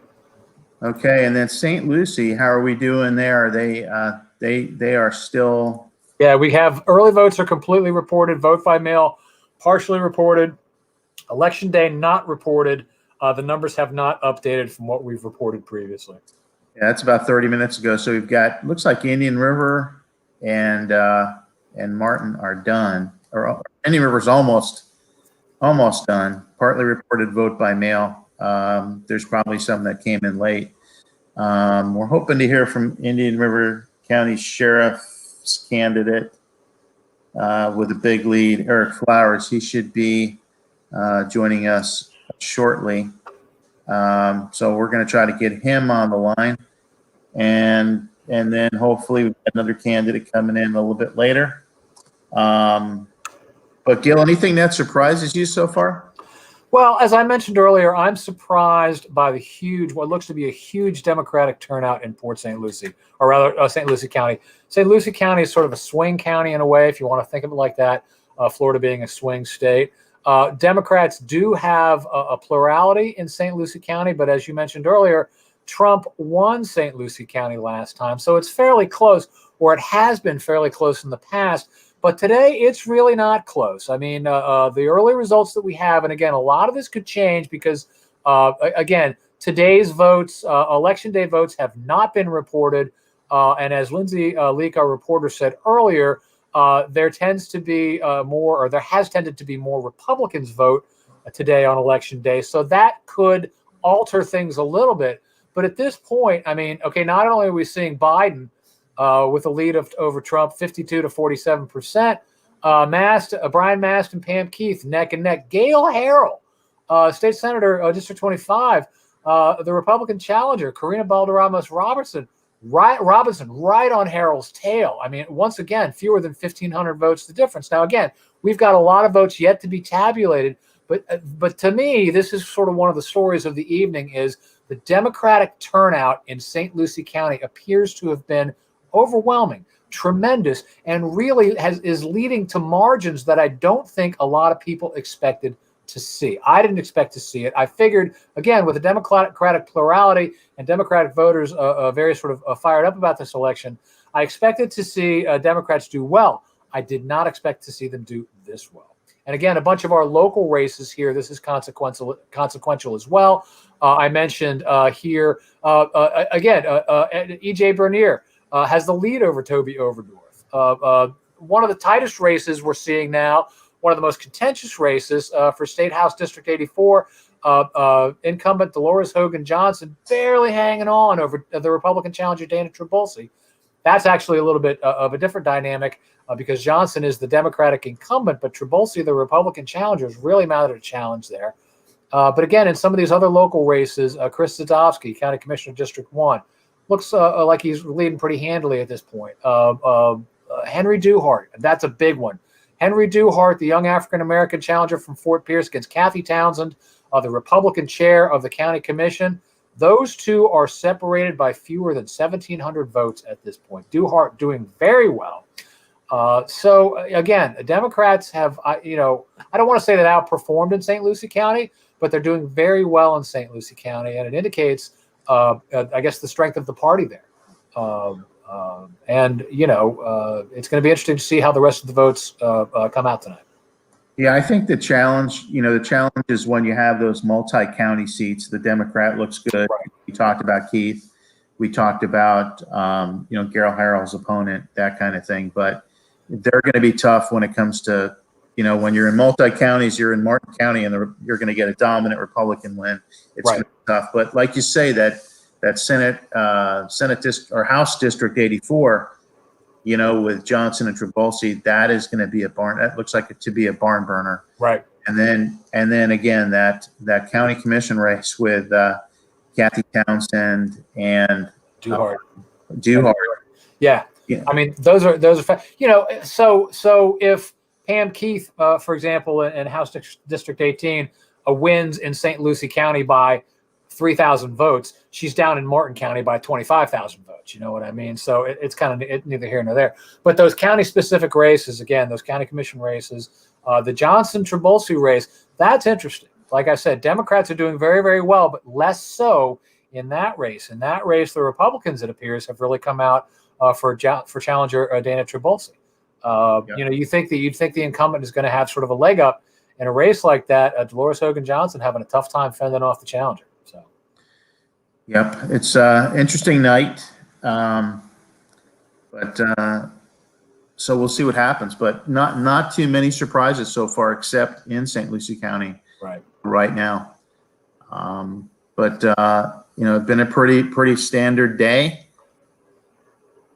Okay, and then St. Lucie, how are we doing there? They are still. Yeah, we have early votes are completely reported, vote by mail partially reported, election day not reported. The numbers have not updated from what we've reported previously. Yeah, that's about 30 minutes ago. So we've got, looks like Indian River and Martin are done, or Indian River's almost done. Partly reported vote by mail. There's probably some that came in late. We're hoping to hear from Indian River County Sheriff's candidate with a big lead, Eric Flowers. He should be joining us shortly. So we're going to try to get him on the line, and then hopefully we've got another candidate coming in a little bit later. But Gil, anything that surprises you so far? Well, as I mentioned earlier, I'm surprised by what looks to be a huge Democratic turnout in Port St. Lucie, or rather St. Lucie County. St. Lucie County is sort of a swing county in a way, if you want to think of it like that, Florida being a swing state. Democrats do have a plurality in St. Lucie County, but as you mentioned earlier, Trump won St. Lucie County last time. So it's fairly close, or it has been fairly close in the past. But today, it's really not close. I mean, the early results that we have, and again, a lot of this could change because, again, today's votes, election day votes, have not been reported. And as Lindsay Leak, our reporter, said earlier, there has tended to be more Republicans vote today on election day. So that could alter things a little bit. But at this point, I mean, okay, not only are we seeing Biden with a lead over Trump, 52 to 47%. Brian Mast and Pam Keith neck and neck. Gail Harrell, state senator, District 25, the Republican challenger, Karina Balderramos Robinson, right on Harrell's tail. I mean, once again, fewer than 1,500 votes the difference. Now, again, we've got a lot of votes yet to be tabulated, but to me, this is sort of one of the stories of the evening is the Democratic turnout in St. Lucie County appears to have been overwhelming, tremendous, and really is leading to margins that I don't think a lot of people expected to see. I didn't expect to see it. I figured, again, with the Democratic plurality and Democratic voters very sort of fired up about this election, I expected to see Democrats do well. I did not expect to see them do this well. And again, a bunch of our local races here, this is consequential as well. I mentioned here, again, E.J. Bernier has the lead over Toby Overdorf. One of the tightest races we're seeing now, one of the most contentious races for State House District 84, incumbent Dolores Hogan Johnson barely hanging on over the Republican challenger Dana Trabulsi. That's actually a little bit of a different dynamic because Johnson is the Democratic incumbent, but Trabulsi, the Republican challenger, is really mounted a challenge there. But again, in some of these other local races, Chris Zadowski, County Commissioner District 1, looks like he's leading pretty handily at this point. Henry Duhart, that's a big one. Henry Duhart, the young African-American challenger from Fort Pierce against Kathy Townsend, the Republican chair of the county commission. Those two are separated by fewer than 1,700 votes at this point. Duhart doing very well. So again, the Democrats have, I don't want to say that outperformed in St. Lucie County, but they're doing very well in St. Lucie County, and it indicates, I guess, the strength of the party there. And it's going to be interesting to see how the rest of the votes come out tonight. Yeah, I think the challenge is when you have those multi-county seats, the Democrat looks good. Right. We talked about Keith. We talked about, Gail Harrell's opponent, that kind of thing. But they're going to be tough when it comes to, when you're in multi-counties, you're in Martin County, and you're going to get a dominant Republican win. It's right. Going to be tough. But like you say, that Senate District or House District 84, with Johnson and Trabulsi, that is going to be that looks like it to be a barn burner. Right. And then again, that county commission race with Kathy Townsend and Duhart. Yeah. I mean, those are so if Pam Keith, for example, in House District 18, wins in St. Lucie County by 3,000 votes, she's down in Martin County by 25,000 votes. You know what I mean? So it's kind of neither here nor there. But those county-specific races, again, those county commission races, the Johnson-Trabulsi race, that's interesting. Like I said, Democrats are doing very, very well, but less so in that race. In that race, the Republicans, it appears, have really come out for challenger Dana Trabulsi. You'd think the incumbent is going to have sort of a leg up in a race like that. Dolores Hogan Johnson having a tough time fending off the challenger. So, yep, it's an interesting night, but so we'll see what happens. But not too many surprises so far, except in St. Lucie County right now. But it's been a pretty standard day.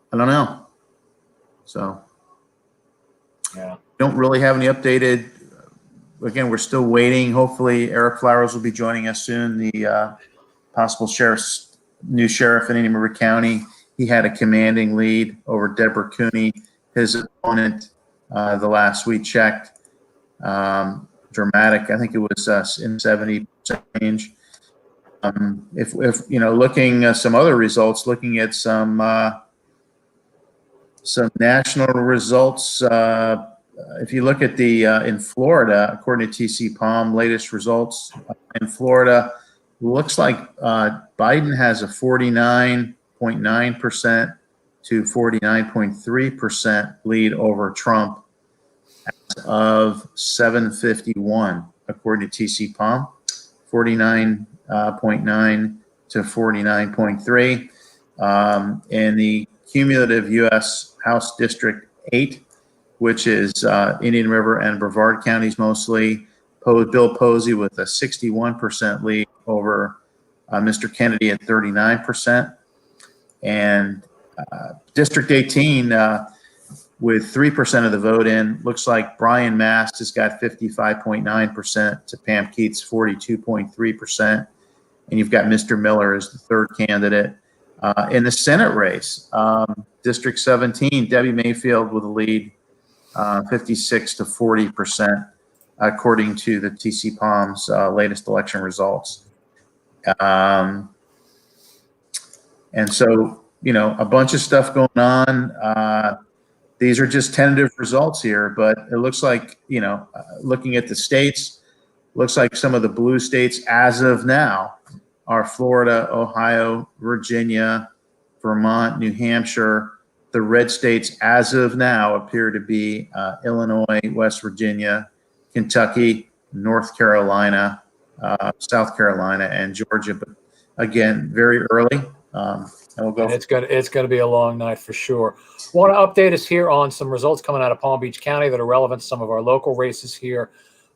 I don't know. So, yeah, don't really have any updated. Again, we're still waiting. Hopefully, Eric Flowers will be joining us soon. The possible new sheriff in Indian River County. He had a commanding lead over Deborah Cooney, his opponent. The last we checked, dramatic. I think it was in 70% range. If looking some other results, looking at some national results. If you look at the in Florida, according to TCPalm, latest results in Florida, looks like Biden has a 49.9% to 49.3% lead over Trump as of 7:51, according to TCPalm, 49.9 to 49.3. In the cumulative U.S. House District 8, which is Indian River and Brevard counties mostly, Bill Posey with a 61% lead over Mr. Kennedy at 39%. And District 18, with 3% of the vote in, looks like Brian Mast has got 55.9% to Pam Keith's 42.3%. And you've got Mr. Miller as the third candidate. In the Senate race, District 17, Debbie Mayfield with a lead, 56 to 40%, according to the TCPalm's latest election results. And so, you know, a bunch of stuff going on. These are just tentative results here, but it looks like, you know, looking at the states, looks like some of the blue states as of now are Florida, Ohio, Virginia, Vermont, New Hampshire. The red states as of now appear to be Illinois, West Virginia, Kentucky, North Carolina, South Carolina, and Georgia. But again, very early. And we'll go. And it's gonna be a long night for sure. Want to update us here on some results coming out of Palm Beach County that are relevant to some of our local races here.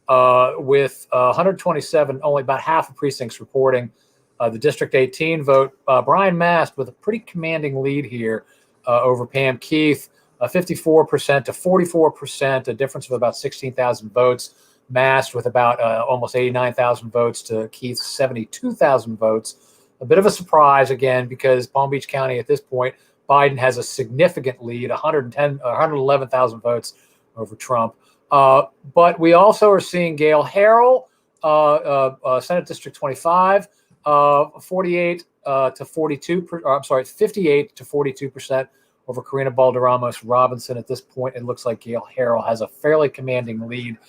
With 127, only about half of precincts reporting the District 18 vote. Brian Mast with a pretty commanding lead here over Pam Keith, 54% to 44%, a difference of about 16,000 votes. Mast with about almost 89,000 votes to Keith's 72,000 votes. A bit of a surprise again, because Palm Beach County at this point, Biden has a significant lead, 111,000 votes over Trump. But we also are seeing Gail Harrell, Senate District 25, 58 to 42. I'm sorry, 58 to 42% over Karina Balderramos Robinson. At this point, it looks like Gail Harrell has a fairly commanding lead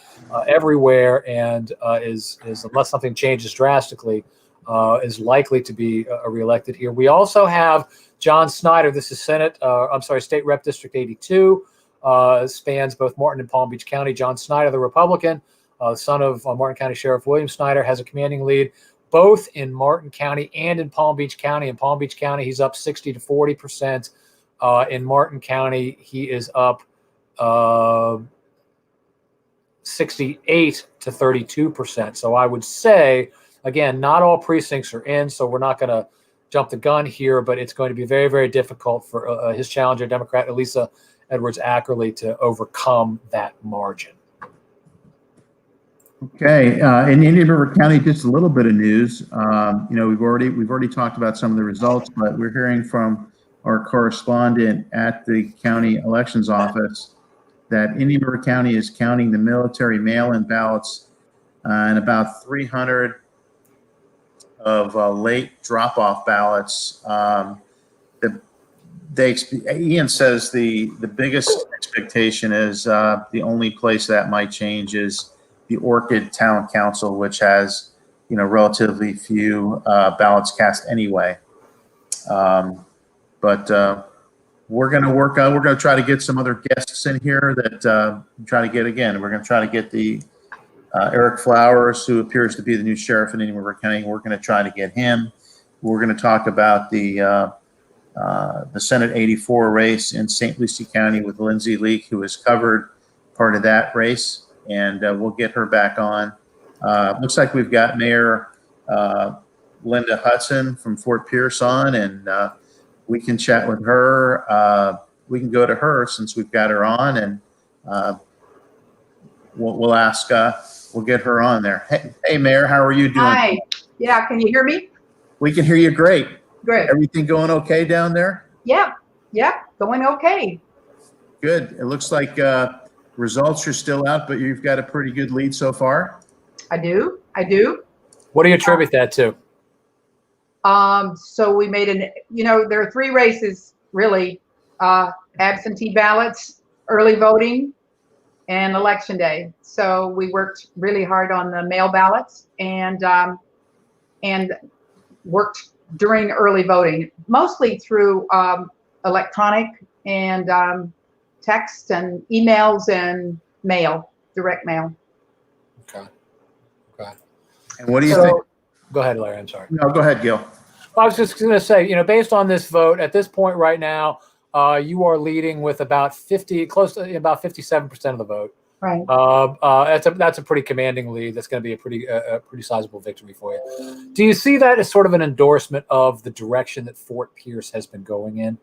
everywhere, and is unless something changes drastically, is likely to be reelected here. We also have John Snyder. This is State Rep District 82. Spans both Martin and Palm Beach County. John Snyder, the Republican, son of Martin County Sheriff William Snyder, has a commanding lead both in Martin County and in Palm Beach County. In Palm Beach County, he's up 60 to 40%. In Martin County, he is up 68 to 32%. So I would say, again, not all precincts are in, so we're not going to jump the gun here, but it's going to be very, very difficult for his challenger, Democrat Elisa Edwards Ackerley, to overcome that margin. Okay, in Indian River County, just a little bit of news. You know, we've already talked about some of the results, but we're hearing from our correspondent at the county elections office that Indian River County is counting the military mail-in ballots and about 300 of late drop-off ballots. Ian says the biggest expectation is the only place that might change is the Orchid Town Council, which has, you know, relatively few ballots cast anyway. But we're going to try to get some other guests in here that we're going to try to get the Eric Flowers, who appears to be the new sheriff in Indian River County. We're going to try to get him. We're going to talk about the Senate 84 race in St. Lucie County with Lindsay Leak, who has covered part of that race, and we'll get her back on. Looks like we've got Mayor Linda Hudson from Fort Pierce on, and we can chat with her. We can go to her since we've got her on, and we'll ask. We'll get her on there. Hey, Mayor, how are you doing? Hi. Yeah, can you hear me? We can hear you great. Good. Everything going okay down there? Yeah, going okay. Good. It looks like results are still out, but you've got a pretty good lead so far. I do. What do you attribute that to? So we made there are three races really: absentee ballots, early voting, and election day. So we worked really hard on the mail ballots and worked during early voting, mostly through electronic and text and emails and mail, direct mail. Okay. And what do you think? Go ahead, Larry. I'm sorry. No, go ahead, Gil. I was just going to say, you know, based on this vote at this point right now, you are leading with about 57% of the vote. Right. That's a pretty commanding lead. That's going to be a pretty sizable victory for you. Do you see that as sort of an endorsement of the direction that Fort Pierce has been going in?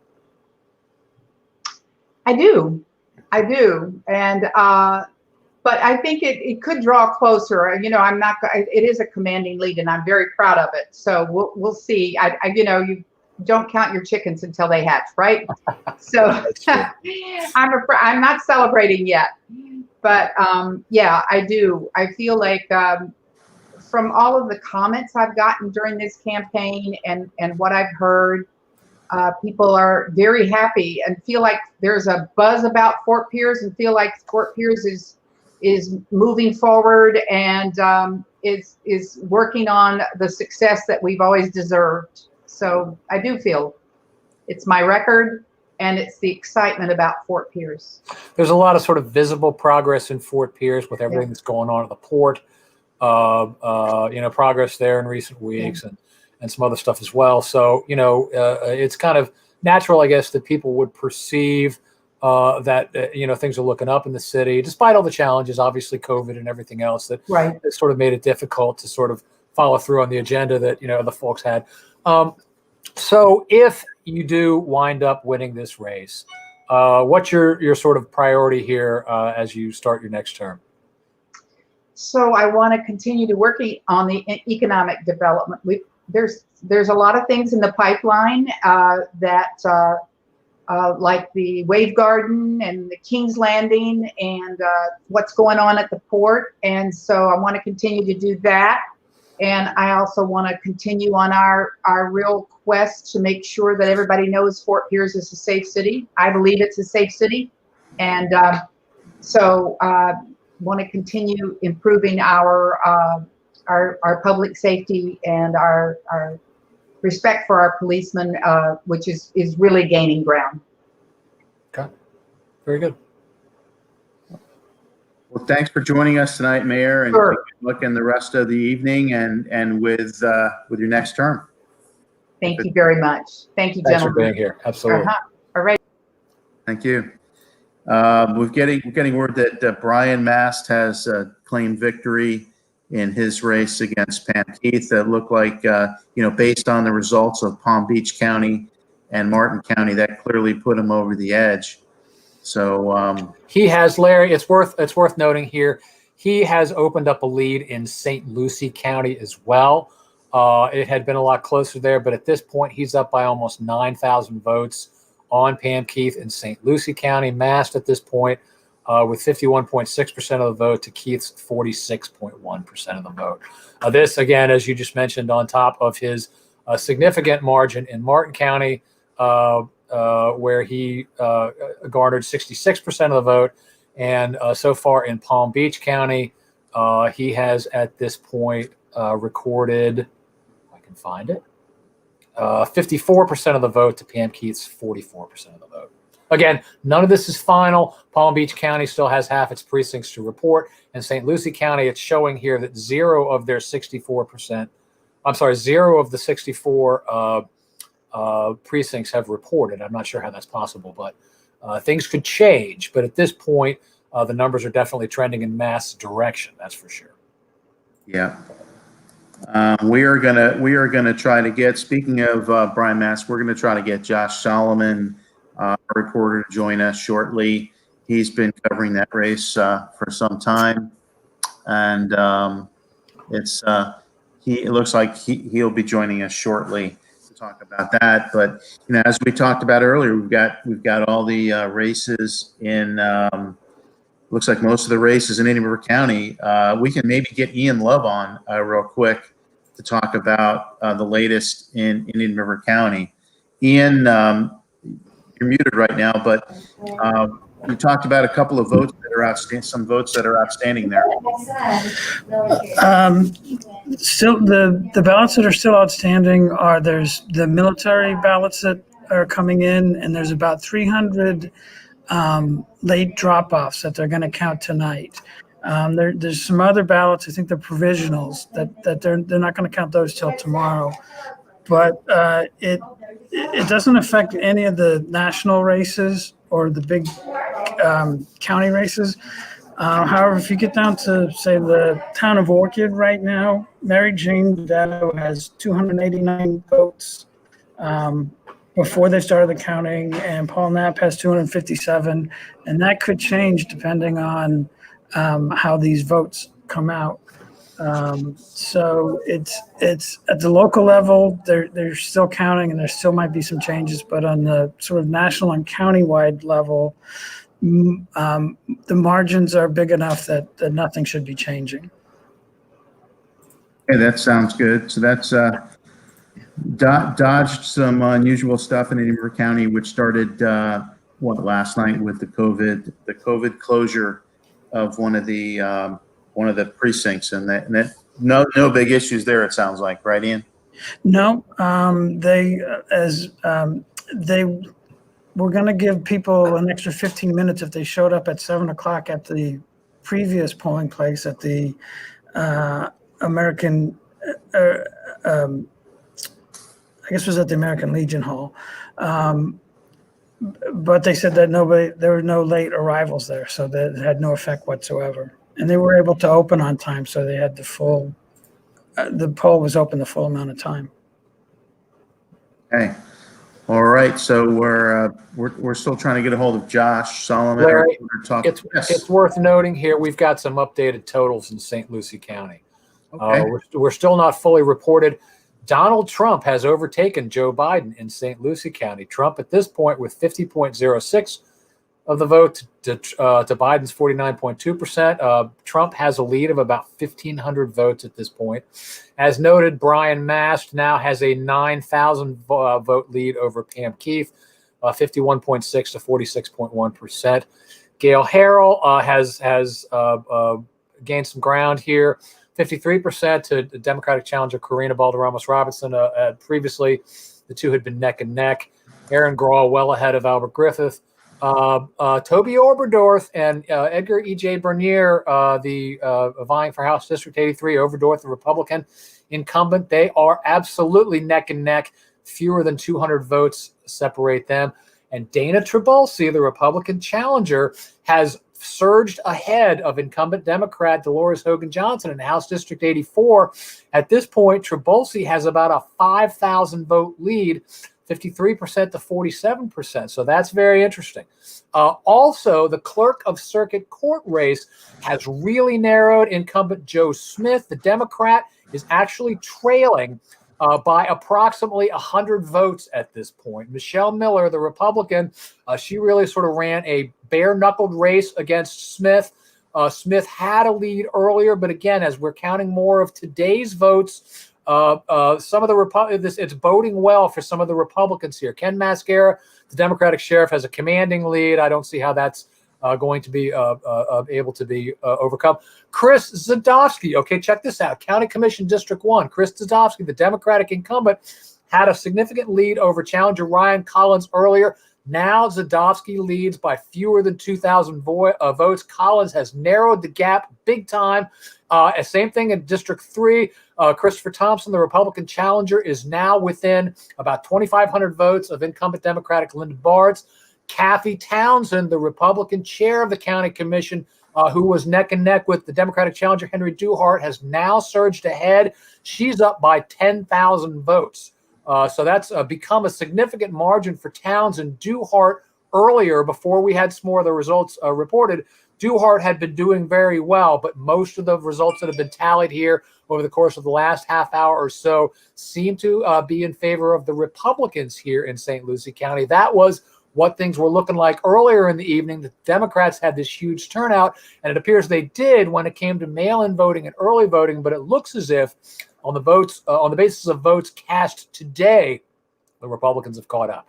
I do. And, but I think it could draw closer. You know, it is a commanding lead and I'm very proud of it. So we'll see. You know, you don't count your chickens until they hatch, right? So I'm not celebrating yet, but yeah, I do. I feel like from all of the comments I've gotten during this campaign and what I've heard, people are very happy and feel like there's a buzz about Fort Pierce and feel like Fort Pierce is moving forward and is working on the success that we've always deserved. So I do feel it's my record and it's the excitement about Fort Pierce. There's a lot of sort of visible progress in Fort Pierce with everything that's going on at the port. You know, progress there in recent weeks and some other stuff as well. So, you know, it's kind of natural, I guess, that people would perceive that, you know, things are looking up in the city, despite all the challenges, obviously COVID and everything else that sort of made it difficult to sort of follow through on the agenda that, you know, the folks had. So if you do wind up winning this race, what's your sort of priority here as you start your next term? So I want to continue to work on the economic development. There's a lot of things in the pipeline that like the Wave Garden and the King's Landing and what's going on at the port. And so I want to continue to do that. And I also want to continue on our real quest to make sure that everybody knows Fort Pierce is a safe city. I believe it's a safe city. And so want to continue improving our public safety and our respect for our policemen, which is really gaining ground. Okay, very good. Well, thanks for joining us tonight, Mayor, and good luck in the rest of the evening and with your next term. Thank you very much. Thank you, Thanks gentlemen. for being here. Absolutely. All right. Thank you. We're getting word that Brian Mast has claimed victory in his race against Pam Keith. That looked like, you know, based on the results of Palm Beach County and Martin County, that clearly put him over the edge. So he has, Larry, it's worth noting here, he has opened up a lead in St. Lucie County as well. It had been a lot closer there, but at this point he's up by almost 9,000 votes on Pam Keith in St. Lucie County. Mast at this point with 51.6% of the vote to Keith's 46.1% of the vote. This, again, as you just mentioned, on top of his significant margin in Martin County, where he garnered 66% of the vote. And so far in Palm Beach County, he has at this point recorded, if I can find it, 54% of the vote to Pam Keith's 44% of the vote. Again, none of this is final. Palm Beach County still has half its precincts to report. In St. Lucie County, it's showing here that zero of the 64 precincts have reported. I'm not sure how that's possible, but things could change. But at this point, the numbers are definitely trending in Mast's direction. That's for sure. yeah. We are gonna try to get, speaking of Brian Mast, we're gonna try to get Josh Solomon, our reporter, to join us shortly. He's been covering that race for some time, and it looks like he'll be joining us shortly to talk about that. But you know, as we talked about earlier, we've got all the races in. Looks like most of the races in Indian River County. We can maybe get Ian Love on real quick to talk about the latest in Indian River County. Ian, you're muted right now, but you talked about a couple of votes that are outstanding, some votes that are outstanding there. Still, the ballots that are still outstanding there's the military ballots that are coming in, and there's about 300 late drop-offs that they're going to count tonight. There's some other ballots, I think they're provisionals, that they're not going to count those till tomorrow. But it doesn't affect any of the national races or the big county races. However, if you get down to, say, the town of Orchid right now, Mary Jane Dado has 289 votes. before they started the counting, and Paul Knapp has 257, and that could change depending on how these votes come out. So it's at the local level, they're still counting, and there still might be some changes, but on the sort of national and countywide level, the margins are big enough that nothing should be changing. Okay, that sounds good. So that's dodged some unusual stuff in Edinburgh County, which started last night with the COVID closure of one of the precincts, and that no big issues there. It sounds like, right, Ian? No, they were going to give people an extra 15 minutes if they showed up at 7 o'clock at the previous polling place at the American. I guess it was at the American Legion Hall. But they said that there were no late arrivals there, so that it had no effect whatsoever. And they were able to open on time, so they had the poll was open the full amount of time. Okay. All right. So we're still trying to get a hold of Josh Solomon. Larry, Yes. it's worth noting here, we've got some updated totals in St. Lucie County. Okay. We're still not fully reported. Donald Trump has overtaken Joe Biden in St. Lucie County. Trump at this point with 50.06 of the vote to Biden's 49.2%. Trump has a lead of about 1,500 votes at this point. As noted, Brian Mast now has a 9,000 vote lead over Pam Keefe, 51.6 to 46.1%. Gail Harrell has gained some ground here. 53% to the Democratic challenger Karina Balderramos-Robinson. Previously, the two had been neck and neck. Aaron Grawl well ahead of Albert Griffith. Toby Oberdorf and Edgar E.J. Bernier, vying for House District 83, Oberdorf, the Republican incumbent. They are absolutely neck and neck. Fewer than 200 votes separate them. And Dana Trabulsi, the Republican challenger, has surged ahead of incumbent Democrat Dolores Hogan Johnson in House District 84. At this point, Trabulsi has about a 5,000 vote lead, 53% to 47%. So that's very interesting. Also, the clerk of circuit court race has really narrowed. Incumbent Joe Smith, the Democrat, is actually trailing by approximately 100 votes at this point. Michelle Miller, the Republican, she really sort of ran a bare-knuckled race against Smith. Smith had a lead earlier, but again, as we're counting more of today's votes, some of the it's boding well for some of the Republicans here. Ken Mascara, the Democratic sheriff, has a commanding lead. I don't see how that's going to be able to be overcome. Chris Zadowski, okay, check this out. County Commission District 1, Chris Zadowski, the Democratic incumbent, had a significant lead over challenger Ryan Collins earlier. Now Zadowski leads by fewer than 2,000 votes. Collins has narrowed the gap big time. Same thing in District 3. Christopher Thompson, the Republican challenger, is now within about 2,500 votes of incumbent Democratic Linda Bards. Kathy Townsend, the Republican chair of the county commission, who was neck and neck with the Democratic challenger Henry Duhart, has now surged ahead. She's up by 10,000 votes. So that's become a significant margin for Townsend. Duhart earlier, before we had some more of the results reported, Duhart had been doing very well, but most of the results that have been tallied here over the course of the last half hour or so seem to be in favor of the Republicans here in St. Lucie County. That was what things were looking like earlier in the evening. The Democrats had this huge turnout, and it appears they did when it came to mail-in voting and early voting, but it looks as if on the votes, on the basis of votes cast today, the Republicans have caught up.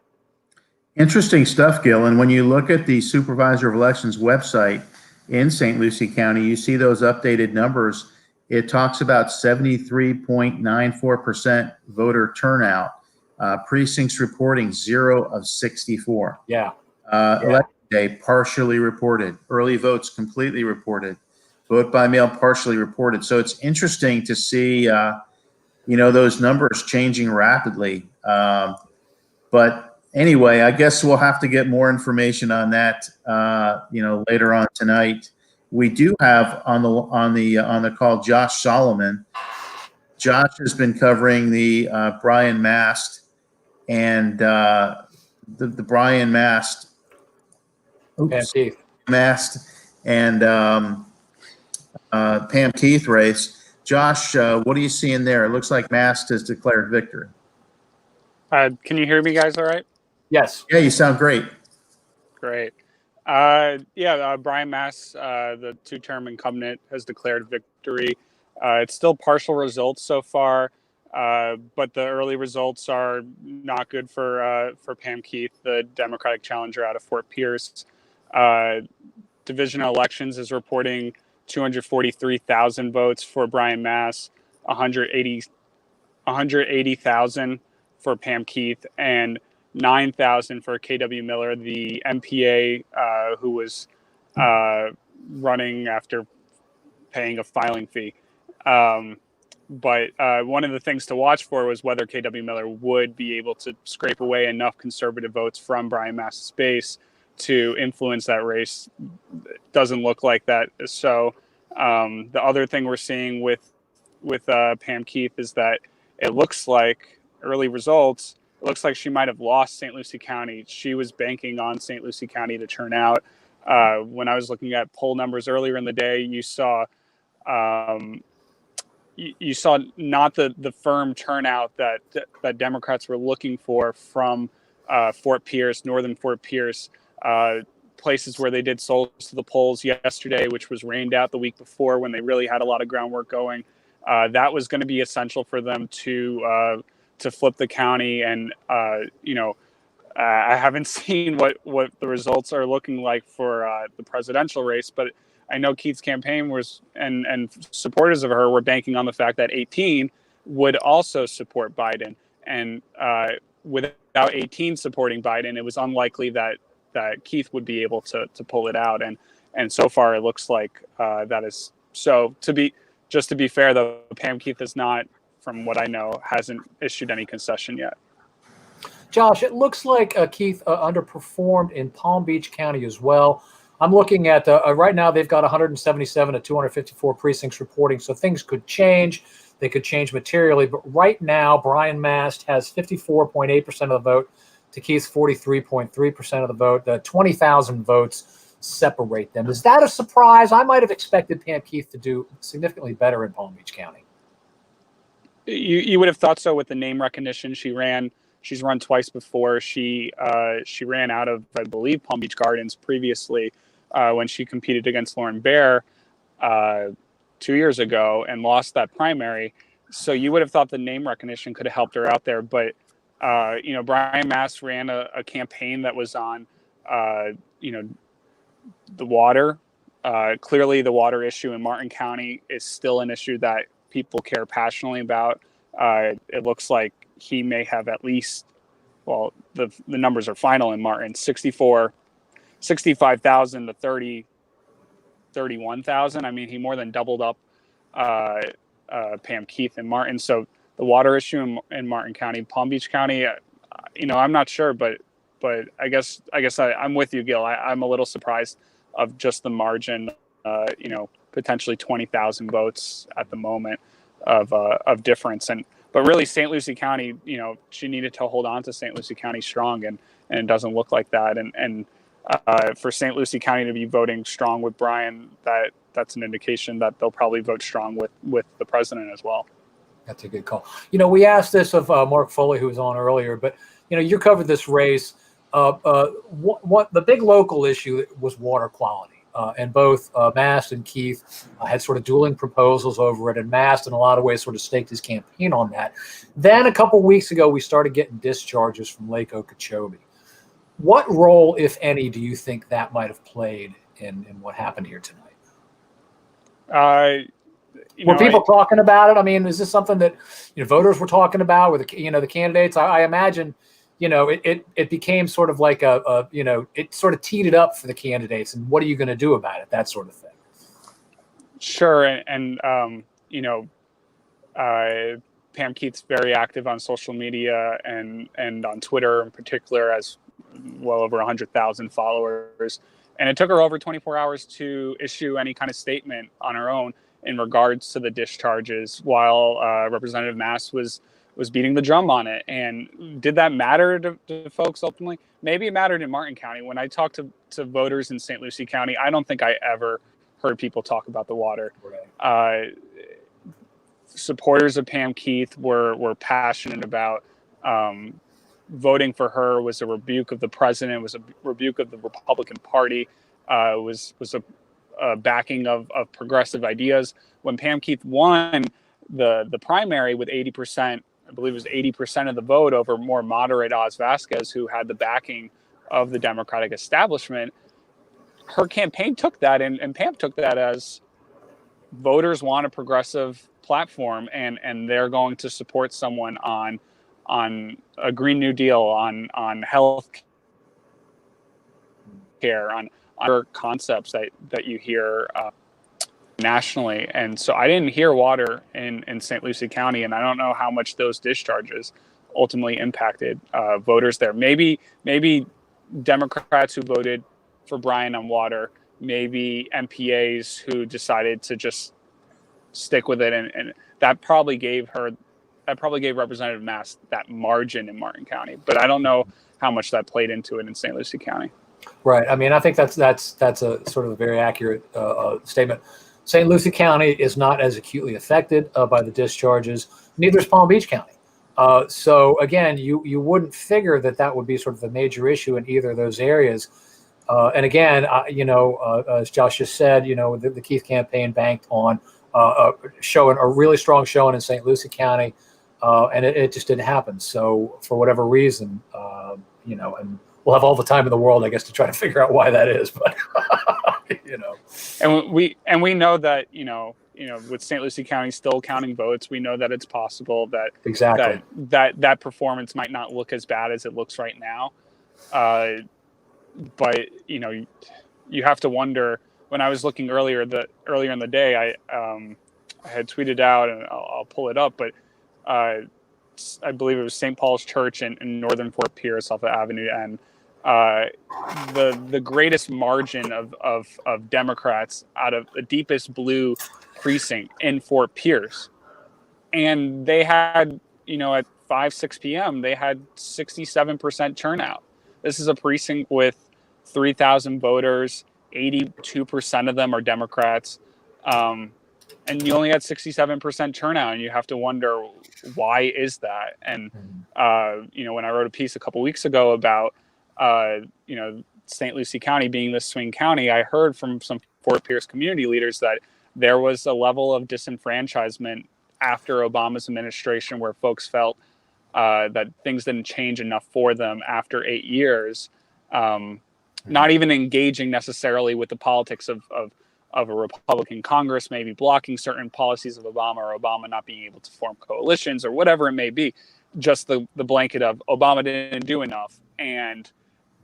Interesting stuff, Gil. And when you look at the Supervisor of Elections website in St. Lucie County, you see those updated numbers. It talks about 73.94% voter turnout. Precincts reporting 0 of 64. Yeah. Election day partially reported. Early votes completely reported. Vote by mail partially reported. So it's interesting to see, those numbers changing rapidly. But anyway, I guess we'll have to get more information on that, later on tonight. We do have on the call Josh Solomon. Josh has been covering the Brian Mast and the Brian Mast, Pam Keith. and Pam Keith race. Josh, what are you seeing there? It looks like Mast has declared victory. Can you hear me, guys? All right. Yes. Yeah, you sound great. Great. Brian Mast, the two-term incumbent, has declared victory. It's still partial results so far, but the early results are not good for Pam Keith, the Democratic challenger out of Fort Pierce. Division of Elections is reporting 243,000 votes for Brian Mast, 180,000 for Pam Keith, and 9,000 for KW Miller, the MPA who was running after paying a filing fee. But one of the things to watch for was whether KW Miller would be able to scrape away enough conservative votes from Brian Mast's base to influence that race. It doesn't look like that. So the other thing we're seeing with Pam Keith is that it looks like early results, it looks like she might have lost St. Lucie County. She was banking on St. Lucie County to turn out. When I was looking at poll numbers earlier in the day, you saw not the firm turnout that Democrats were looking for from Fort Pierce, northern Fort Pierce, places where they did souls to the polls yesterday, which was rained out the week before when they really had a lot of groundwork going. That was going to be essential for them to flip the county. And, I haven't seen what the results are looking like for the presidential race, but I know Keith's campaign was, and supporters of her were banking on the fact that 18 would also support Biden. And without 18 supporting Biden, it was unlikely that Keith would be able to pull it out. And so far, it looks like that is so. To be fair, though, Pam Keith is not, from what I know, hasn't issued any concession yet. Josh, it looks like Keith underperformed in Palm Beach County as well. I'm looking at right now they've got 177 to 254 precincts reporting, so things could change. They could change materially, but right now Brian Mast has 54.8% of the vote to Keith's 43.3% of the vote. 20,000 votes separate them. Is that a surprise? I might have expected Pam Keith to do significantly better in Palm Beach County. You would have thought so with the name recognition. She's run twice before. She ran out of, I believe, Palm Beach Gardens previously when she competed against Lauren Bear 2 years ago and lost that primary. So you would have thought the name recognition could have helped her out there. But, Brian Mast ran a campaign that was on, the water. Clearly, the water issue in Martin County is still an issue that people care passionately about. It looks like he may have at least, well, the numbers are final in Martin, 65,000 to 31,000. I mean, he more than doubled up Pam Keith in Martin. So the water issue in Martin County, Palm Beach County, I'm not sure, but I guess I'm with you, Gil. I'm a little surprised of just the margin, potentially 20,000 votes at the moment of difference. But really, St. Lucie County, she needed to hold on to St. Lucie County strong, and it doesn't look like that. And for St. Lucie County to be voting strong with Brian, that's an indication that they'll probably vote strong with the president as well. That's a good call. We asked this of Mark Foley, who was on earlier, but you covered this race. What the big local issue was water quality. And both Mast and Keith had sort of dueling proposals over it, and Mast in a lot of ways sort of staked his campaign on that. Then a couple weeks ago, we started getting discharges from Lake Okeechobee. What role, if any, do you think that might have played in what happened here tonight? Were people talking about it? I mean, is this something that voters were talking about with the candidates? I imagine. It became sort of like it sort of teed it up for the candidates. And what are you going to do about it? That sort of thing. Sure. And Pam Keith's very active on social media and on Twitter in particular, as well over 100,000 followers. And it took her over 24 hours to issue any kind of statement on her own in regards to the discharges, while Representative Mast was beating the drum on it. And did that matter to folks ultimately? Maybe it mattered in Martin County. When I talked to voters in St. Lucie County, I don't think I ever heard people talk about the water. Supporters of Pam Keith were passionate about voting for her. Was a rebuke of the president, was a rebuke of the Republican Party, was a backing of progressive ideas. When Pam Keith won the primary with 80%, I believe it was 80% of the vote over more moderate Oz Vasquez, who had the backing of the Democratic establishment, her campaign took that, and Pam took that as voters want a progressive platform, and they're going to support someone on a Green New Deal, on health care, on other concepts that you hear nationally. And so I didn't hear water in St. Lucie County, and I don't know how much those discharges ultimately impacted voters there. Maybe Democrats who voted for Brian on water, maybe MPAs who decided to just stick with it, and that probably gave Representative Mass that margin in Martin County. But I don't know how much that played into it in St. Lucie County. Right. I mean, I think that's a sort of a very accurate statement. St. Lucie County is not as acutely affected by the discharges. Neither is Palm Beach County. So again, you wouldn't figure that would be sort of a major issue in either of those areas. And again, as Josh just said, the Keith campaign banked on showing a really strong showing in St. Lucie County, and it just didn't happen. So for whatever reason, and we'll have all the time in the world, I guess, to try to figure out why that is. But and we know that with St. Lucie County still counting votes, we know that it's possible that exactly that performance might not look as bad as it looks right now. But you have to wonder. When I was looking earlier in the day, I had tweeted out, and I'll pull it up, but I believe it was St. Paul's Church in northern Fort Pierce off of Avenue N. The greatest margin of Democrats out of the deepest blue precinct in Fort Pierce, and they had at 5-6 p.m. they had 67% turnout. This is a precinct with 3,000 voters. 82% of them are Democrats, and you only had 67% turnout, and you have to wonder, why is that? And when I wrote a piece a couple weeks ago about St. Lucie County being the swing county, I heard from some Fort Pierce community leaders that there was a level of disenfranchisement after Obama's administration where folks felt that things didn't change enough for them after 8 years. Not even engaging necessarily with the politics of a Republican Congress, maybe blocking certain policies of Obama, or Obama not being able to form coalitions, or whatever it may be. Just the blanket of Obama didn't do enough, and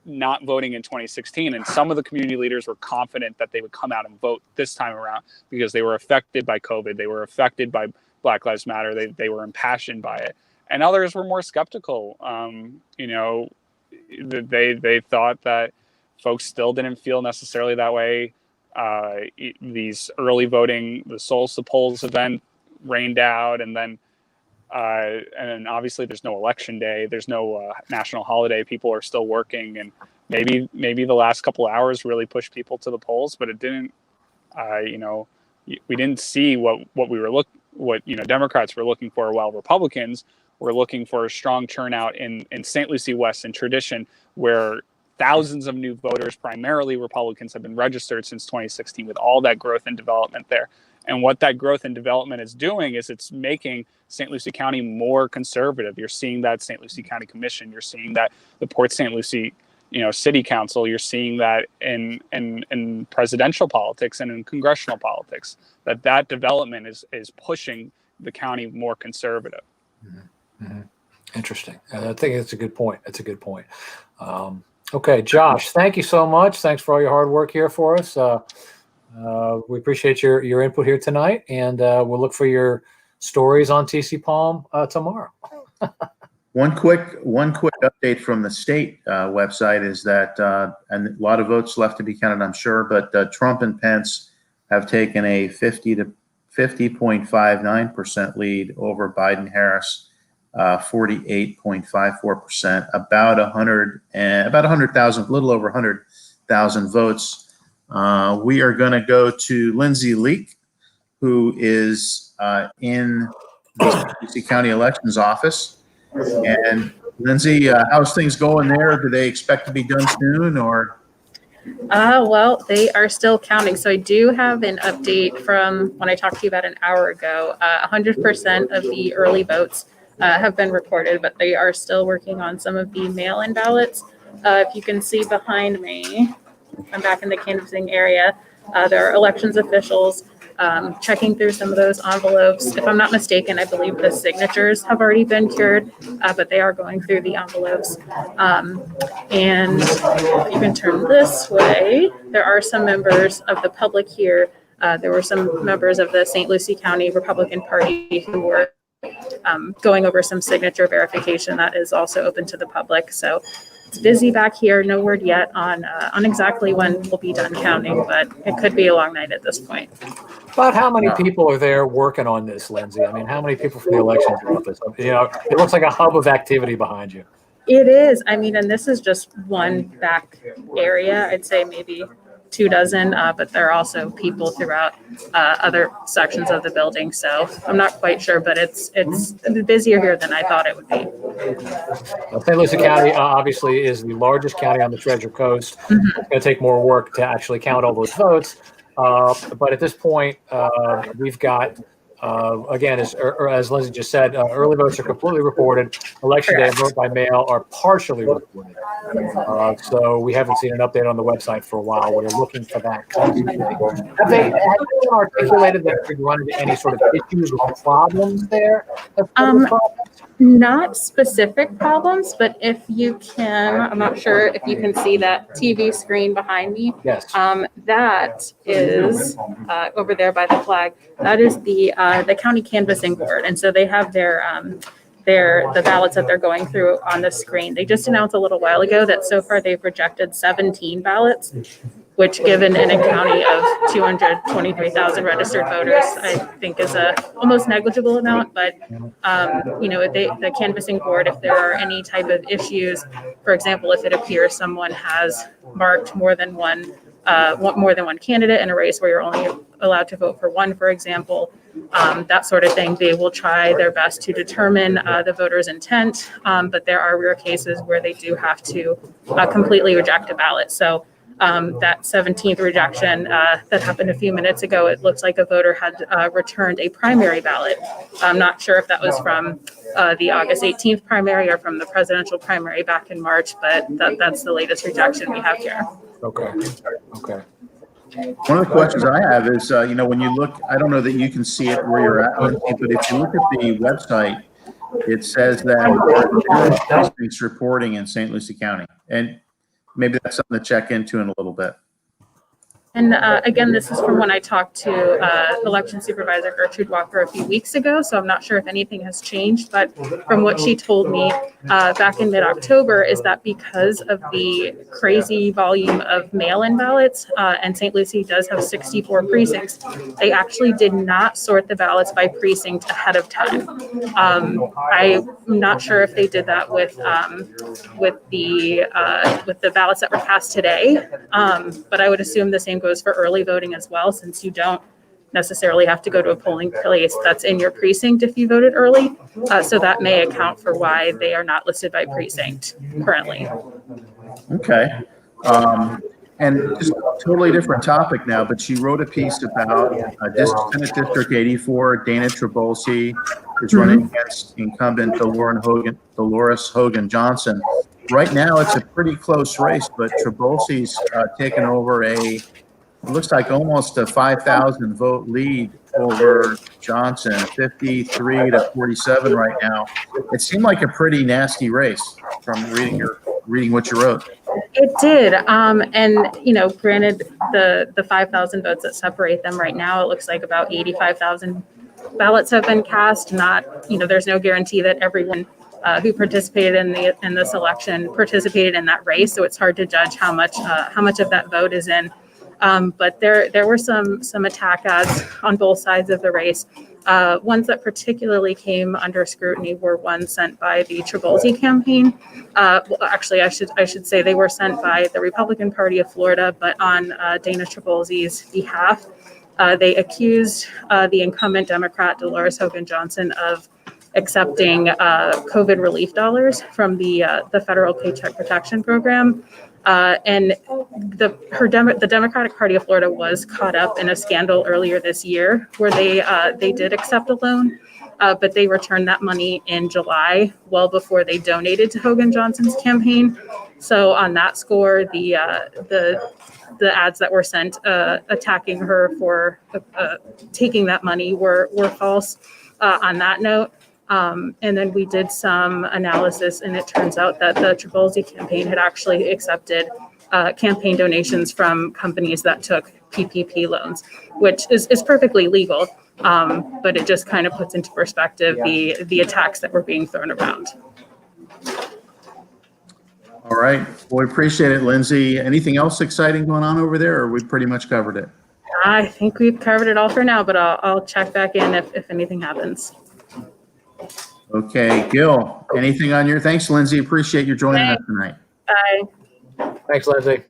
not voting in 2016. And some of the community leaders were confident that they would come out and vote this time around because they were affected by COVID. They were affected by Black Lives Matter. They were impassioned by it. And others were more skeptical. They thought that folks still didn't feel necessarily that way. These early voting, the Souls to Polls event rained out, and then obviously there's no election day, there's no national holiday. People are still working, and maybe the last couple of hours really pushed people to the polls, but it didn't. We didn't see what Democrats were looking for, while Republicans were looking for a strong turnout in St. Lucie West and Tradition, where thousands of new voters, primarily Republicans, have been registered since 2016 with all that growth and development there. And what that growth and development is doing is it's making St. Lucie County more conservative. You're seeing that St. Lucie County Commission. You're seeing that the Port St. Lucie, City Council. You're seeing that in presidential politics and in congressional politics, that development is pushing the county more conservative. Mm-hmm. Mm-hmm. Interesting. I think it's a good point. Okay, Josh, thank you so much. Thanks for all your hard work here for us. We appreciate your input here tonight, and we'll look for your stories on TCPalm tomorrow. One quick update from the state website is that, and a lot of votes left to be counted, I'm sure, but Trump and Pence have taken a 50.59% lead over Biden-Harris 48.54%, about 100,000, a little over 100,000 votes. We are going to go to Lindsay Leak, who is in the Lucie County Elections Office. And Lindsay, how's things going there? Do they expect to be done soon, or? Well, they are still counting. So I do have an update from when I talked to you about an hour ago. 100% of the early votes have been reported, but they are still working on some of the mail-in ballots. If you can see behind me, I'm back in the canvassing area. There are elections officials checking through some of those envelopes. If I'm not mistaken, I believe the signatures have already been cured, but they are going through the envelopes. And you can turn this way. There are some members of the public here. There were some members of the St. Lucie County Republican Party who were going over some signature verification that is also open to the public. So it's busy back here. No word yet on exactly when we'll be done counting, but it could be a long night at this point. About how many people are there working on this, Lindsay? I mean, how many people from the elections office? You know, it looks like a hub of activity behind you. It is. I mean, and this is just one back area. I'd say maybe 24, but there are also people throughout other sections of the building. So I'm not quite sure, but it's busier here than I thought it would be. Well, St. Lucie County obviously is the largest county on the Treasure Coast. Mm-hmm. It's going to take more work to actually count all those votes. But at this point, we've got, again, as Lindsay just said, early votes are completely reported. Election day and vote by mail are partially reported. So we haven't seen an update on the website for a while. We're looking for that. Have anyone articulated that they're running into any sort of issues or problems there? Not specific problems, but if you can, I'm not sure if you can see that TV screen behind me. Yes. That is over there by the flag. That is the county canvassing board, and so they have the ballots that they're going through on the screen. They just announced a little while ago that so far they've rejected 17 ballots, which given in a county of 223,000 registered voters, I think is a almost negligible amount. But, you know, the canvassing board, if there are any type of issues, for example, if it appears someone has marked more than one candidate in a race where you're only allowed to vote for one, for example, that sort of thing, they will try their best to determine the voter's intent. But there are rare cases where they do have to completely reject a ballot. So that 17th rejection that happened a few minutes ago, it looks like a voter had returned a primary ballot. I'm not sure if that was from the August 18th primary or from the presidential primary back in March, but that's the latest rejection we have here. Okay. One of the questions I have is, you know, when you look, I don't know that you can see it where you're at, Lindsay, but if you look at the website, it says that it's reporting in St. Lucie County. And maybe that's something to check into in a little bit. And again, this is from when I talked to Election Supervisor Gertrude Walker a few weeks ago, so I'm not sure if anything has changed, but from what she told me back in mid-October is that because of the crazy volume of mail-in ballots, and St. Lucie does have 64 precincts, they actually did not sort the ballots by precinct ahead of time. I'm not sure if they did that with the ballots that were passed today, but I would assume the same goes for early voting as well, since you don't necessarily have to go to a polling place that's in your precinct if you voted early. So that may account for why they are not listed by precinct currently. Okay. And just a totally different topic now, but she wrote a piece about Senate District 84, Dana Trabolsi is running against incumbent Dolores Hogan Johnson. Right now, it's a pretty close race, but Trabolsi's taken over it looks like almost a 5,000 vote lead over Johnson, 53 to 47 right now. It seemed like a pretty nasty race from reading what you wrote. It did. And, you know, granted, the 5,000 votes that separate them right now, it looks like about 85,000 ballots have been cast. Not, you know, there's no guarantee that everyone who participated in this election participated in that race. So it's hard to judge how much of that vote is in. But there were some attack ads on both sides of the race. Ones that particularly came under scrutiny were ones sent by the Trabulsi campaign. Well, actually, I should say they were sent by the Republican Party of Florida, but on Dana Trabulsi's behalf. They accused the incumbent Democrat Dolores Hogan Johnson of accepting COVID relief dollars from the federal Paycheck Protection Program. And the Democratic Party of Florida was caught up in a scandal earlier this year where they did accept a loan, but they returned that money in July, well before they donated to Hogan Johnson's campaign. So on that score, the ads that were sent attacking her for taking that money were false. On that note. And then we did some analysis, and it turns out that the Trabulsi campaign had actually accepted campaign donations from companies that took PPP loans, which is perfectly legal, but it just kind of puts into perspective the attacks that were being thrown around. All right. Well, we appreciate it, Lindsay. Anything else exciting going on over there, or we pretty much covered it? I think we've covered it all for now, but I'll check back in if anything happens. Okay, Gil, anything on your, thanks, Lindsay. Appreciate you joining us tonight. Bye. Thanks, Lindsay.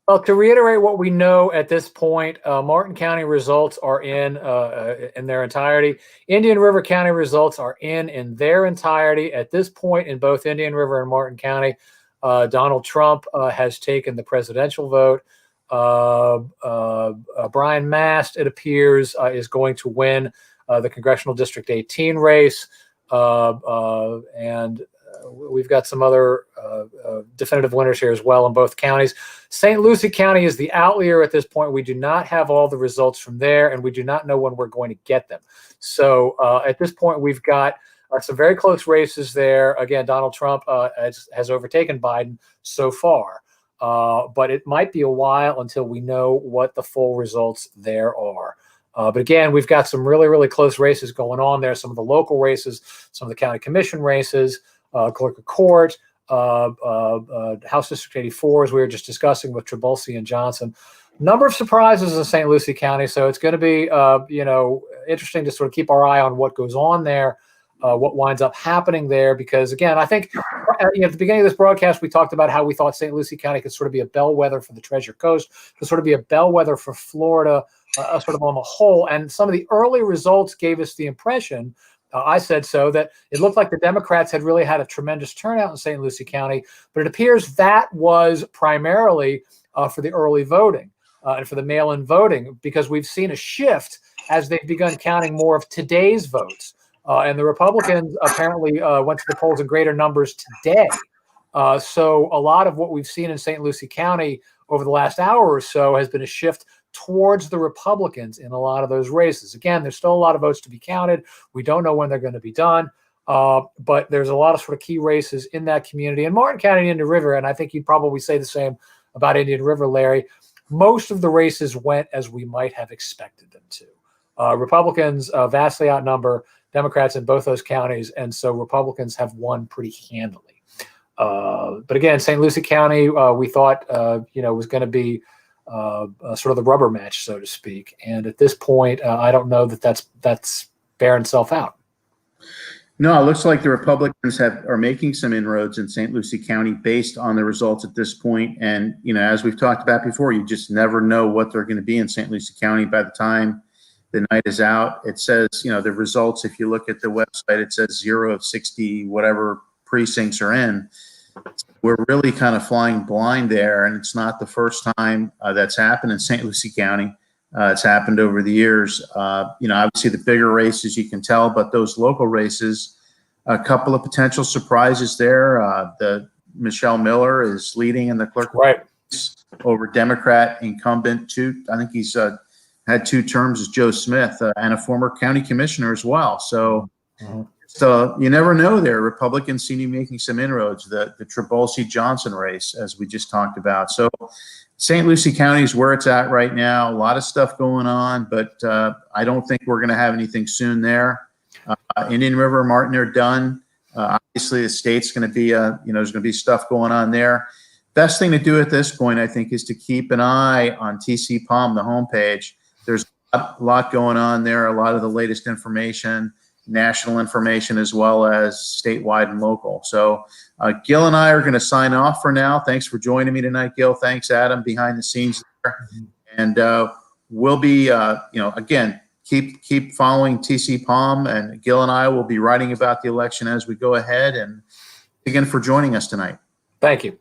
Well, to reiterate what we know at this point, Martin County results are in their entirety. Indian River County results are in their entirety. At this point in both Indian River and Martin County, Donald Trump has taken the presidential vote. Brian Mast, it appears, is going to win the Congressional District 18 race. And we've got some other definitive winners here as well in both counties. St. Lucie County is the outlier at this point. We do not have all the results from there, and we do not know when we're going to get them. So at this point, we've got some very close races there. Again, Donald Trump has overtaken Biden so far, but it might be a while until we know what the full results there are. But again, we've got some really, really close races going on there. Some of the local races, some of the county commission races, clerk of court, House District 84, as we were just discussing with Trabulsi and Johnson. Number of surprises in St. Lucie County, so it's going to be, interesting to sort of keep our eye on what goes on there, what winds up happening there. Because again, I think at the beginning of this broadcast, we talked about how we thought St. Lucie County could sort of be a bellwether for the Treasure Coast, could sort of be a bellwether for Florida. Sort of on the whole, and some of the early results gave us the impression, I said so, that it looked like the Democrats had really had a tremendous turnout in St. Lucie County, but it appears that was primarily for the early voting and for the mail-in voting, because we've seen a shift as they've begun counting more of today's votes. And the Republicans apparently went to the polls in greater numbers today. So a lot of what we've seen in St. Lucie County over the last hour or so has been a shift towards the Republicans in a lot of those races. Again, there's still a lot of votes to be counted. We don't know when they're going to be done, but there's a lot of sort of key races in that community. In Martin County and Indian River, and I think you'd probably say the same about Indian River, Larry, most of the races went as we might have expected them to. Republicans vastly outnumber Democrats in both those counties, and so Republicans have won pretty handily. But again, St. Lucie County, we thought, was going to be sort of the rubber match, so to speak. And at this point, I don't know that that's bearing itself out. No, it looks like the Republicans are making some inroads in St. Lucie County based on the results at this point. And, as we've talked about before, you just never know what they're going to be in St. Lucie County by the time the night is out. It says, the results, if you look at the website, it says 0 of 60, whatever precincts are in. We're really kind of flying blind there, and it's not the first time that's happened in St. Lucie County. It's happened over the years. Obviously the bigger races you can tell, but those local races, a couple of potential surprises there. The Michelle Miller is leading in the clerk race over Democrat incumbent I think he's had 2 terms as Joe Smith and a former county commissioner as well. So. So you never know there. Republicans seem to be making some inroads, the Trabulsi-Johnson race, as we just talked about. So St. Lucie County is where it's at right now. A lot of stuff going on, but I don't think we're going to have anything soon there. Indian River and Martin are done. Obviously, the state's going to be, there's going to be stuff going on there. Best thing to do at this point, I think, is to keep an eye on TCPalm, the homepage. There's A lot going on there, a lot of the latest information, national information, as well as statewide and local. So Gil and I are going to sign off for now. Thanks for joining me tonight, Gil. Thanks, Adam, behind the scenes there. And we'll be, again, keep following TCPalm, and Gil and I will be writing about the election as we go ahead. And again, for joining us tonight. Thank you.